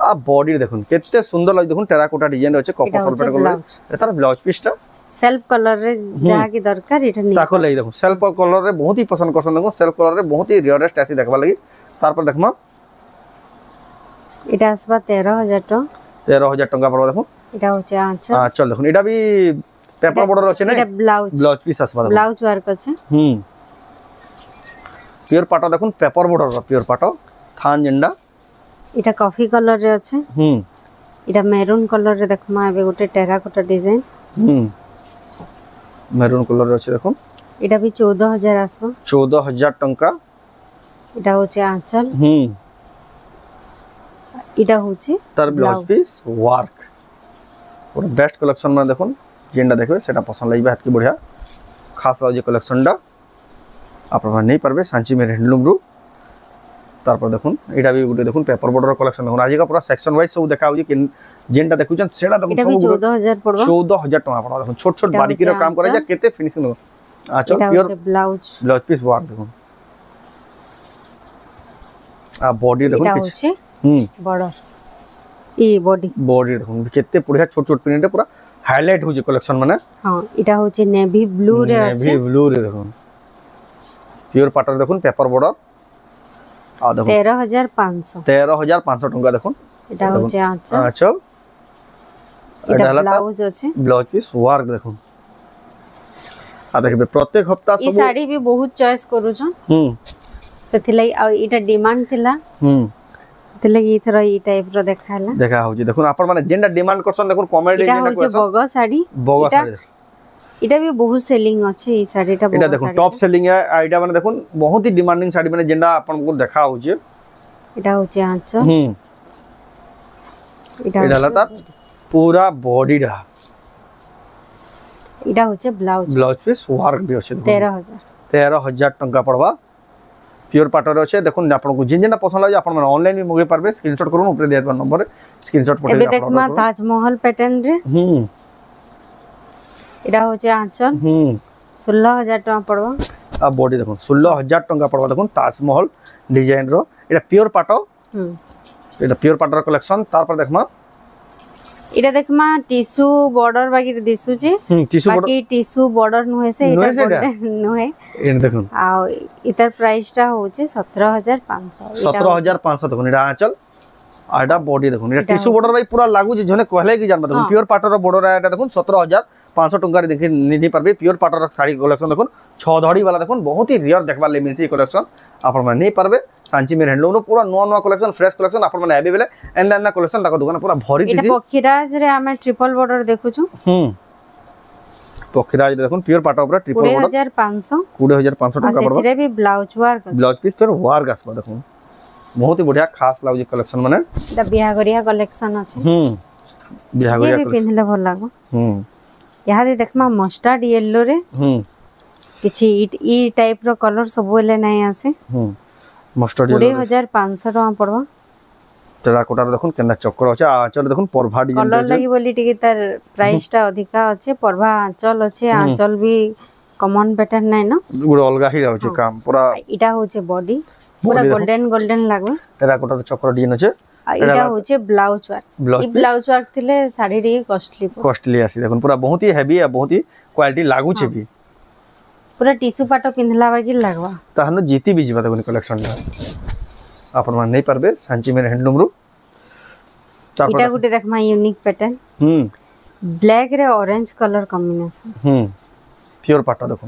B: आ बॉडी देखो केते सुंदर लाग देखो टेराकोटा डिजाइन अछि कपर सल्फेट कलर एटा ब्लाउज पीसटा
A: सेल्फ कलर रे जहा की दरकार एटा नहीं
B: ताको लई देखो सेल्फ कलर रे बहुत ही पसंद करसन देखो सेल्फ कलर रे बहुत ही रेयरेस्ट ऐसी देखबा लगी तार पर देखमा
A: एटा आसबा 13000
B: टंका पड़बा देखो
A: एटा होचे आंचल
B: देखो एटा भी पेपर बॉर्डर अछि नै
A: एटा ब्लाउज
B: पीस आसबा देखो
A: ब्लाउज वर्क अछि
B: प्योर पाटो देखो पेपर बॉर्डर प्योर पाटो थान झंडा
A: एटा कॉफी कलर रे अछि एटा मैरून कलर रे देखमा एबे गोटे टेराकोटा डिजाइन
B: मैरून कलर रे अछि देखो
A: एटा भी 14000 आसबा
B: 14000 टंका
A: एटा होचे आंचल एटा होचे
B: तार ब्लाउज पीस वर्क और बेस्ट कलेक्शन में देखो जेंडा देखबे सेटा पसंद लागिबा हाथ के बढ़िया खास लागे कलेक्शन डा आप नहीं पारबे सांची में हैंडलूम रू तार पर देखो एटा भी गुटे देखो पेपर बॉर्डर कलेक्शन देखो आज का पूरा सेक्शन वाइज सब देखा हो जे जेंडा देखु जन सेटा देखो सब
A: 14000 पड़बा
B: 14000 टका पड़बा देखो छोट छोट बारीकी रो काम करे जा केते फिनिशिंग देखो आंचल प्योर ब्लाउज पीस वर्क देखो आ बॉडी देखो
A: किछ बॉर्डर ई बॉडी
B: देखो केते बढ़िया छोट छोट प्रिंट पूरा हाईलाइट हो जे कलेक्शन माने
A: हां एटा होचे नेवी ब्लू रे अछि
B: नेवी ब्लू रे देखो प्योर पाटर देखो पेपर बॉर्डर आ देखो
A: 13500
B: टंका देखो
A: एटा होचे आंचल
B: एटा
A: ब्लाउज अछि
B: ब्लाउज पीस वर्क देखो आ देखबे प्रत्येक हफ्ता
A: सब ई साड़ी भी बहुत चॉइस करू छ सेथिलै आ एटा डिमांड थिला तले ई थरा ई टाइप रो देखा
B: हो जे देखो अपन माने जेंडा डिमांड करसन देखो कॉमेडी जेंडा
A: कोसन बगा साड़ी एटा भी बहुत सेलिंग अछि ई साड़ीटा
B: एटा देखो टॉप सेलिंग है एटा माने देखो बहुत ही डिमांडिंग साड़ी माने जेंडा अपन को देखा हो जे
A: এটা হচ্ছে আঁচল
B: এটা হলো তার পুরা বডিটা
A: এটা হচ্ছে ব্লাউজ
B: পিস ওয়ার্ক भी আছে
A: 13000
B: टंका पड़वा प्योर पाटर আছে দেখুন আপনাকে যেটা পছন্দ লাগে আপন মানে অনলাইন भी মগে পারবে স্ক্রিনশট করুন উপরে দেয়া নম্বরে স্ক্রিনশট পড়ে
A: এবে দেখমা তাজমহল প্যাটার্ন রে এটা হচ্ছে আঁচল 16000 টাকা পড়বা
B: आ बॉडी देखो 16000 टंका पड़वा देखो ताजमहल डिजाइन रो এটা পিওর পাটো এটা পিওর পাটর কালেকশন তারপর দেখমা
A: এটা দেখমা টিস্যু বর্ডার বাকি দিসুজি
B: টিস্যু বর্ডার
A: বাকি টিস্যু বর্ডার নহে সে এটা নহে
B: এটা দেখুন
A: আ এটার প্রাইসটা হচ্ছে 17500
B: 17500 দেখুন এটা আঁচল আর এটা বডি দেখুন এটা টিস্যু বর্ডার ভাই পুরা লাগু যে জনে কহলে কি জানবা দেখুন পিওর পাটর বর্ডার এটা দেখুন 17500 टंका देखि नहीं पारबे प्योर पाटर साड़ी कलेक्शन देखो 6 धड़ी वाला देखो बहुत ही रियर देखबा ले मिलची कलेक्शन आपण माने नहीं पारबे सांची में हैंडलूम रो पूरा नवा कलेक्शन फ्रेश कलेक्शन आपण माने अवेलेबल एंड कलेक्शन ताको दुकान पूरा भरी दिसी
A: एटा पखीराज रे हमें ट्रिपल बॉर्डर देखु छु
B: पखीराज देखो प्योर पाटा ऊपर ट्रिपल बॉर्डर 20500 टंका पड़बा
A: सेरे भी ब्लाउज
B: पीस पर वर्क आसबा देखो बहुत ही बढ़िया खास लाउज कलेक्शन माने
A: एटा बिहागरिया कलेक्शन अछि
B: बिहागरिया
A: भी पिनले भल लागो यहाँ देखमा मस्टर्ड येलो रे किछि ई टाइप रो कलर सब बेले नहीं आसे
B: मस्टर्ड येलो
A: 20500 टका पड़बा
B: टेराकोटा देखुन केना चक्र अछि आंचल देखुन परभा डिजाइन
A: कलर लागि बोली टिके तार प्राइस टा अधिका अछि परभा आंचल अछि आंचल भी कॉमन पैटर्न नै न
B: गुड अलगा ही रहउछि काम पूरा
A: इटा होचे बॉडी पूरा गोल्डन लागबे
B: टेराकोटा चक्र डिजाइन अछि
A: এটা হচ্ছে ব্লাউজ ওয়ার্ক এই ব্লাউজ ওয়ার্ক থিলে শাড়ি রে
B: কস্টলি আসি দেখুন পুরা बहुत ही হেভি আর बहुत ही क्वालिटी लागू छे भी
A: पूरा टिश्यू पाटो पिनला बाकी लागवा
B: ताहन जीती भी जीवा देखुन कलेक्शन आपन मान नहीं पारबे सांची में हैंडलूम रो
A: এটা গুटे देखमा यूनिक पैटर्न ब्लैक रे ऑरेंज कलर कॉम्बिनेशन
B: प्योर पाटो देखुन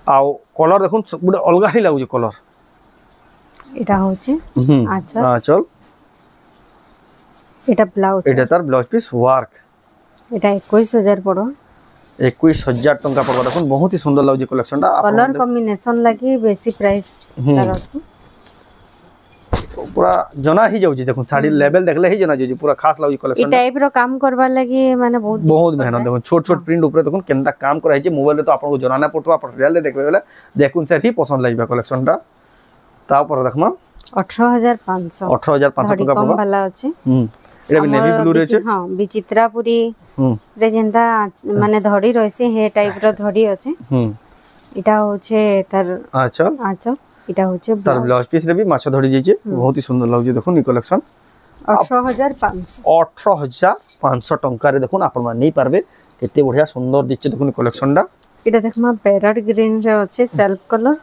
B: आ कलर देखुन गुटे अलगा ही लागू कलर
A: এটা হচ্ছে আচ্ছা
B: আঁচল
A: এটা ব্লাউজ
B: এটা তার ব্লাউজ পিস ওয়ার্ক
A: এটা 21000 পড়ো
B: 21000 टंका पड़बा देखुन बहुत ही सुंदर लाउजी कलेक्शनटा
A: कलर कॉम्बिनेशन लागि बेसी प्राइस तार अछि
B: पूरा जना ही जाउजी देखुन साड़ी लेवल देखले ही जना जाउजी पूरा खास लाउजी कलेक्शन
A: ई टाइप रो काम करबा लागि माने बहुत
B: मेहनत देखुन छोट छोट प्रिंट ऊपर देखुन केनता काम कराई छै मोबाइल रे तो आपन को जनाना पड़तो आपन रियल रे देखबे बेले देखुन से ही पसंद लागिबा कलेक्शनटा तापर देखमा
A: 18500
B: टंका पड़बा
A: वाला अछि
B: एटा भी नेवी ब्लू रे छै
A: हां विचित्रापुरी रे जेंता माने धड़ी रहसी हे टाइप रो धड़ी अछि इटा होचे तार
B: आंचल
A: इटा होचे
B: तार ब्लाउज पीस रे भी माछा धड़ी जाई छै बहुत ही सुंदर लागै देखुन ई कलेक्शन 18500 टंका रे देखुन आपन मान नहीं पारबे केते बढ़िया सुंदर दिछ देखुन कलेक्शनटा
A: इटा देखमा पैरट ग्रीन रे अछि सेल्फ कलर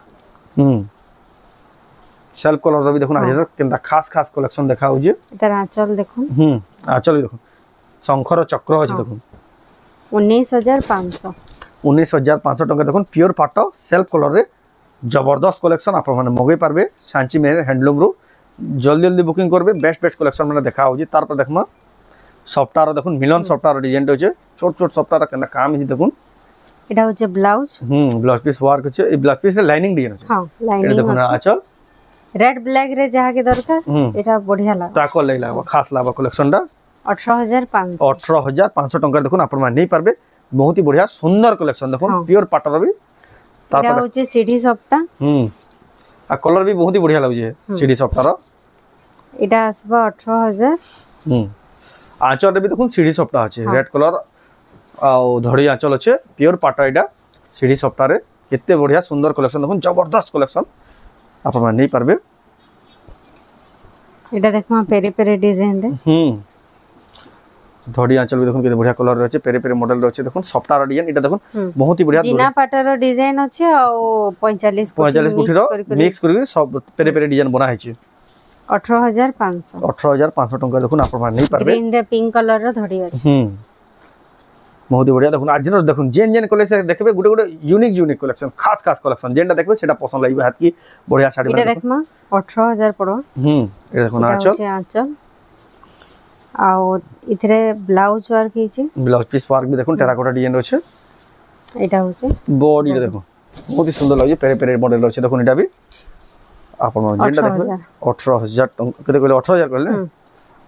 B: सेल्फ कलर रो भी देखुन आज केनता खास खास कलेक्शन देखा हो जे
A: इधर आंचल देखुन
B: आंचल देखुन शंकर चक्र अछि देखुन
A: 19500
B: टंका देखुन प्योर पाटो सेल्फ कलर रे जबरदस्त कलेक्शन आप माने मगे पारबे सांची में हैंडलूम रो जल्दी जल्दी बुकिंग करबे बेस्ट कलेक्शन माने देखा हो जे तार पर देखमा सफ्टार देखुन मिलन सफ्टार डिजाइन होचे छोट छोट सफ्टार केनता काम हि देखुन
A: एटा होचे ब्लाउज
B: ब्लाउज पीस वर्क होचे ए ब्लाउज पीस रे लाइनिंग डिजाइन होचे
A: हां लाइनिंग
B: देखुन आंचल
A: रेड ब्लैक रे जहा के दरकार एटा बढ़िया लाग
B: ताको ले लागबा खास लागबा कलेक्शनटा 18500 टंका देखुन आपन मान नहीं पारबे बहुत ही बढ़िया सुंदर कलेक्शन देखुन प्योर पाटर भी
A: तापर होचे सीडी सफ्टा
B: आ कलर भी बहुत ही बढ़िया लागजे सीडी सफ्टार
A: एटा आसबा 18000
B: आंचल रे भी देखुन सीडी सफ्टा আছে रेड कलर आ धड़ी आंचल আছে प्योर पाटा एटा सीडी सफ्टा रे केते बढ़िया सुंदर कलेक्शन देखुन जबरदस्त कलेक्शन आप मान नहीं पारबे
A: एटा देखमा पेरे पेरे डिजाइन रे
B: धड़ी आंचल भी देखुन केते बढ़िया कलर रहचे पेरे पेरे मॉडल रहचे देखुन सफ्टार डिजाइन एटा देखुन बहुत ही बढ़िया
A: जीना पाटर डिजाइन अछि आ 45
B: गुठी रो मिक्स करके सब पेरे पेरे डिजाइन बना है छी
A: 18500
B: टंका देखुन आप मान नहीं पारबे
A: ग्रीन रे पिंक कलर रो धड़ी अछि
B: बहुत बढ़िया देखुन आज देखुन जेन जेन कलेक्शन देखबे गुटे गुटे यूनिक कलेक्शन खास कलेक्शन जेनटा देखबे सेटा पसंद लागिबे हाथ की बढ़िया साड़ी
A: एटा देखमा 18000 पड़ो
B: ए देखुन आंचल
A: आ इथरे ब्लाउज वर्क हिचे
B: ब्लाउज पीस वर्क भी देखुन टेराकोटा डिजाइन होचे
A: एटा होचे
B: बॉडी देखो बहुत ही सुंदर लागे पेरे पेरे मॉडल होचे देखुन एटा भी आपण जेंटा देखबे 18000 टंका केते कहले 18000 कहले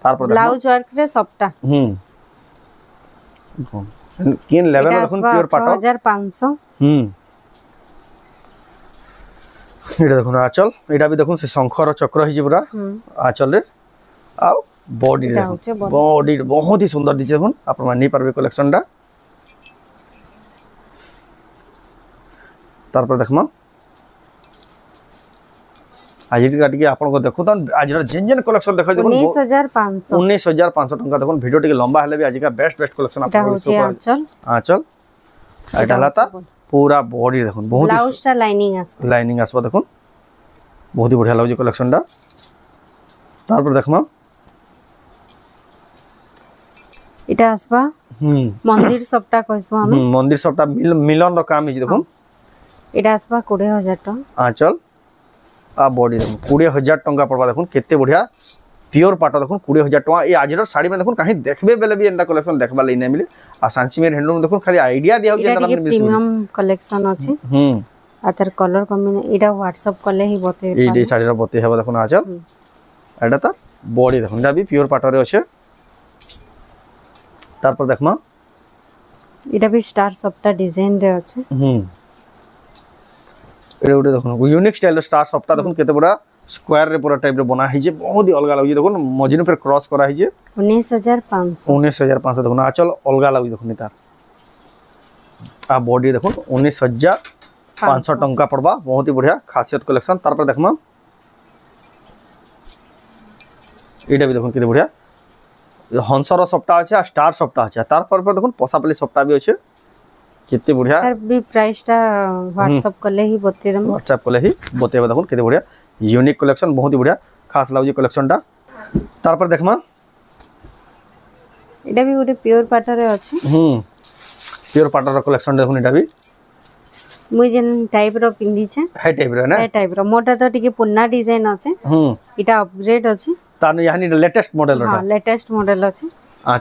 B: तार पर
A: ब्लाउज वर्क रे सबटा
B: किन लेवल देखुन प्योर पाटो
A: 1500
B: एटा देखुन आंचल एटा भी देखुन से शंखर चक्र हिजे पूरा आंचल रे आ बॉडी बॉडी बहुत ही सुंदर दिचे देखुन आपण मान नहीं पारबे कलेक्शन टा तार पर देखमा आज काटिके आपण को देखु त आज जेन जेन कलेक्शन देखै देखुन 19500 टंका देखुन वीडियो टिके लंबा हले भी आज का बेस्ट कलेक्शन आपण को
A: आंचल
B: आंचल एटा लाता पूरा बॉडी देखुन बहुत
A: ब्लाउज टा लाइनिंग आसबा देखुन बहुत ही बढ़िया लागो कलेक्शन टा
B: तार पर देखमा
A: इटा आसबा मंदिर सबटा कहसु हम
B: मंदिर सबटा मिलन रो काम हिज देखुन
A: इटा आसबा 20000 टंका
B: आंचल आ बॉडी देखुन 20000 टंका पड़बा देखुन केते बढ़िया प्योर पाटो देखुन 20000 टंका ए आजर साड़ी में देखुन काहे देखबे बेले भी एंदा कलेक्शन देखबा लई नै मिले आ सांची में हैंडलूम देखुन खाली आईडिया दिया के अंदर मिल
A: प्रीमियम कलेक्शन अछि आतर कलर कम्बिनेशन एटा व्हाट्सएप कले ही बते
B: ए साड़ी रो बते हेबा देखुन आजर एटा त बॉडी देखुन जा भी प्योर पाटो रे अछि तार पर देखमा
A: एटा भी स्टार सबटा डिजाइन रे अछि
B: एटा उडे देखुन यूनिक स्टाइल स्टार सबटा देखुन केते बड़ा स्क्वायर रे पूरा टाइप रे बना हिजे बहुत ही अलग लागै देखुन मजिन पर क्रॉस करा हिजे 19500 देखुन आचल अलग लागै देखुन तार आ बॉडी देखुन 19500 टंका पड़बा बहुत ही बढ़िया खासियत कलेक्शन तार पर देखमा एटा भी देखुन केते बढ़िया हंसर सप्ताह আছে আর স্টার সপ্তাহ আছে তার পর দেখুন পসাপলি সপ্তাহ भी আছে केते बढ़िया
A: তার বি প্রাইসটা WhatsApp করলে ही বতে দেব
B: WhatsApp করলে ही বতেবা দেখুন केते बढ़िया यूनिक कलेक्शन बहुत ही बढ़िया खास लागो कलेक्शनटा तार पर देखमा
A: एटा भी गोटे प्योर पाटर আছে
B: प्योर पाटर कलेक्शन देखुन एटा भी
A: मुई जेन टाइप रो पिंदी छे
B: है टाइप रो ना
A: है टाइप रो मोटा तो टिके पुन्ना डिजाइन আছে इटा अपग्रेड আছে
B: तान यानी लेटेस्ट मॉडल रटा
A: हां लेटेस्ट मॉडल আছে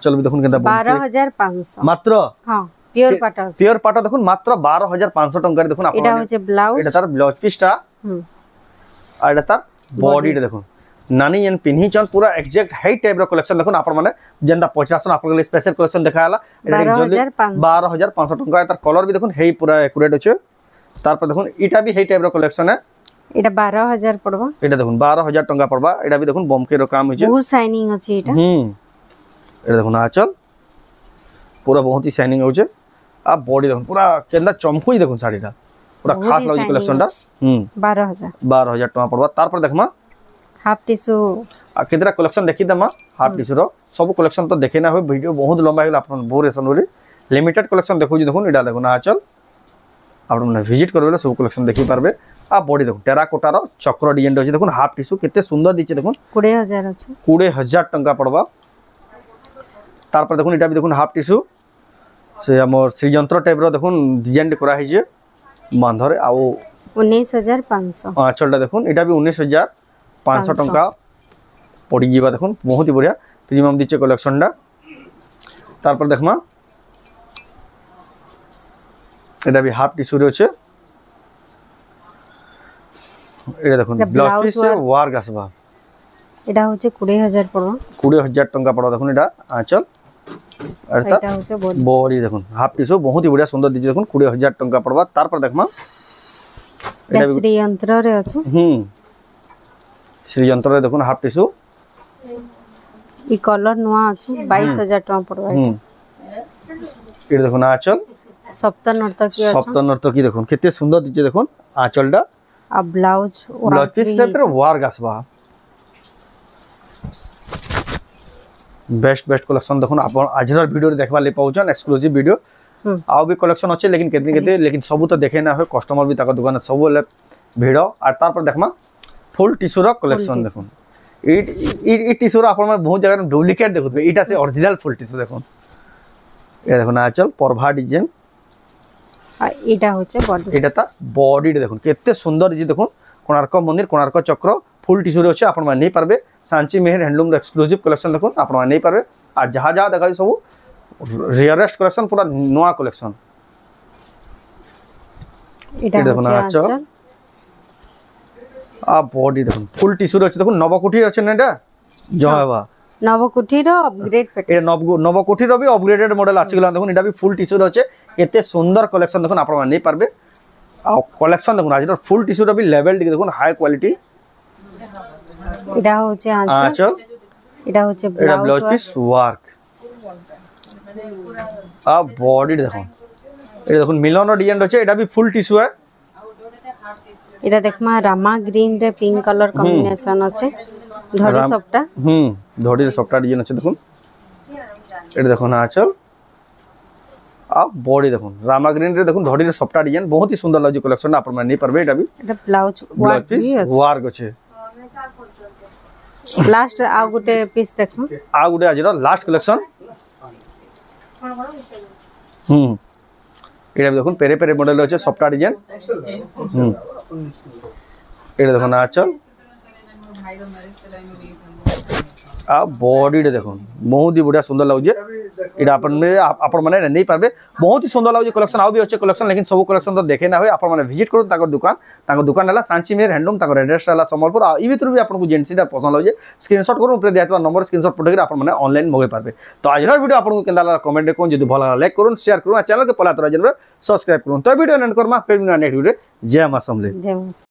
B: चल भी देखुन केनता
A: 12500
B: मात्र
A: हां प्योर पाटा देखुन मात्र 12500 टंका रे देखुन आपण एटा होचे ब्लाउज
B: एटा तार ब्लाउज पीसटा आ एटा तार बॉडी रे देखुन नानी एन पिन्ही चन पूरा एग्जैक्ट हाई टाइप रो कलेक्शन देखुन आपण माने जेंदा 50 आपण के स्पेशल कलेक्शन देखाला एटा जल्दी 12500 टंका तार कलर भी देखुन हेई पूरा एक्यूरेट होचे तार पर देखुन इटा भी हेई टाइप रो कलेक्शन है
A: एटा 12000 पड़बा
B: एटा देखुन 12000 टंका पड़बा एटा भी देखुन बॉम्बे रो काम होचे
A: बहुत शाइनिंग अछि एटा
B: एटा देखुन आचल पूरा बहुत ही शाइनिंग होचे आ बॉडी देखुन पूरा केंदा चमकुई देखुन साड़ीटा पूरा खास लागो कलेक्शनटा 12000 टका पड़बा तार पर देखमा
A: हाफ टिश्यू
B: आ केतरा कलेक्शन देखि दमा हाफ टिश्यू रो सब कलेक्शन तो देखे ना हो वीडियो बहुत लंबा हेला आपन बोरेसन बोली लिमिटेड कलेक्शन देखु देखुन एटा देखुन आचल आपण ने विजिट करबे सब कलेक्शन देखि पारबे आ बॉडी देखुन टेराकोटा रो चक्र डिजाइन अछि देखुन हाफ टिश्यू केते सुंदर दिचे देखुन
A: 20000 अछि
B: 20000 टका पड़बा तार पर देखुन एटा भी देखुन हाफ टिश्यू से हमर श्रीयंत्र टाइप रो देखुन डिजाइन करा हिजे बांधरे आ
A: 19500
B: आंचलटा देखुन एटा भी 19500 टका पड़ी जीवा देखुन बहुत ही बढ़िया प्रीमियम दिचे कलेक्शनटा तार पर देखमा एटा भी हाफ टिश्यू रे छै एटा देखुन ब्लाउज पीस से वार गासबा
A: एटा होचे 20000 पड़ो
B: 20000 टका पड़ो देखुन एटा आंचल
A: एटा होचे
B: बॉडी देखुन हाफ टिश्यू बहुत ही बढ़िया सुंदर दिजे देखुन 20000 टका पड़बा तार पर देखमा
A: एटा श्रीयंत्र रे अछि
B: श्रीयंत्र रे देखुन हाफ टिश्यू
A: ई कलर नवा अछि 22000 टका पड़बा
B: एटा देखुन आंचल
A: सप्त
B: नर्तकी देखुन केते सुंदर दिजे देखुन आंचलटा
A: आ ब्लाउज
B: पीस टाइप रे वार गासबा बेस्ट कलेक्शन देखुन आपण आजर वीडियो रे देखबा ले पाउछन एक्सक्लूसिव वीडियो आउ भी कलेक्शन अच्छे लेकिन केते लेकिन सब तो देखे ना हो कस्टमर भी ताको दुकान सब ले भिड़ आ तार पर देखमा फुल टिश्यू रो कलेक्शन देखुन ई टिश्यू रो आपण बहुत जगह डुप्लीकेट देखुथबे इटा से ओरिजिनल फुल टिश्यू देखुन ए देखुन आचल परभा डिजाइन
A: आ एटा होचे बॉडी
B: एटा ता बॉडी देखुन केते सुंदर जी देखुन कोणार्क मंदिर कोणार्क चक्र फुल टिश्यू रे अछि आपण मान नै पारबे सांची मेहर हैंडलूम एक्सक्लूसिव कलेक्शन देखुन आपण मान नै पारबे आ जहा जहा देखा सब रेयरेस्ट कलेक्शन पूरा नवा कलेक्शन
A: एटा देखुन आचल
B: आ बॉडी देखो फुल टिश्यू अछि देखो नवकोठी अछि ना एटा जयवा
A: नवकोठीर अपग्रेड पेट
B: ए नवकोठी रो भी अपग्रेडेड मॉडल आसी गला देखो एटा भी फुल टिश्यू अछि एते सुंदर कलेक्शन देखो आपण माने नै पारबे आ कलेक्शन देखो आज फुल टिश्यू रो भी लेवल देखो हाई क्वालिटी
A: इडा होचे
B: आंचल
A: इडा होचे
B: एटा ब्लाउज पीस वर्क आ बॉडी देखो ए देखो मिलन डिजाइन अछि एटा भी फुल टिश्यू है
A: इडा देखमा रामा ग्रीन रे पिंक कलर कॉम्बिनेशन अछि धड़ी सबटा
B: धड़ी सबटा डिजाइन अछि देखो एटा देखो ना आंचल आ बॉडी देखो रामा ग्रीन रे देखो धड़ी सबटा डिजाइन बहुत ही सुंदर लागी कलेक्शन आपण माने नै परबे एटा भी
A: एटा ब्लाउज
B: पीस वर्क अछि
A: लास्ट आ गुटे पीस देखो
B: आ गुटे आज लास्ट कलेक्शन एटा देखो पेरे पेरे मॉडल अछि सबटा डिजाइन एटा देखो ना आंचल आ बॉडी देखो बहुत ही बढ़िया सुंदर लागे एटा आपण माने नहीं पारबे बहुत ही सुंदर लागे कलेक्शन आ भी अच्छे कलेक्शन लेकिन सब कलेक्शन तो देखे ना होय आपण माने विजिट करू ताकर दुकान हला सांची मेर हैंडलूम ताकर एड्रेस हला संबलपुर आ ई भीतर भी आपन को जेंसीटा पसंद लागे स्क्रीनशॉट करू ऊपर दियातबा नंबर स्क्रीनशॉट पठे आपण माने ऑनलाइन मगे पारबे तो आज वीडियो आपन को केंदा ला कमेंट करू जदी भला लाइक करू शेयर करू आ चैनल के पला तरा जनरे सब्सक्राइब करू तो वीडियो एंड करमा फिर नेक्स्ट वीडियो जय मां समले
A: जय मां।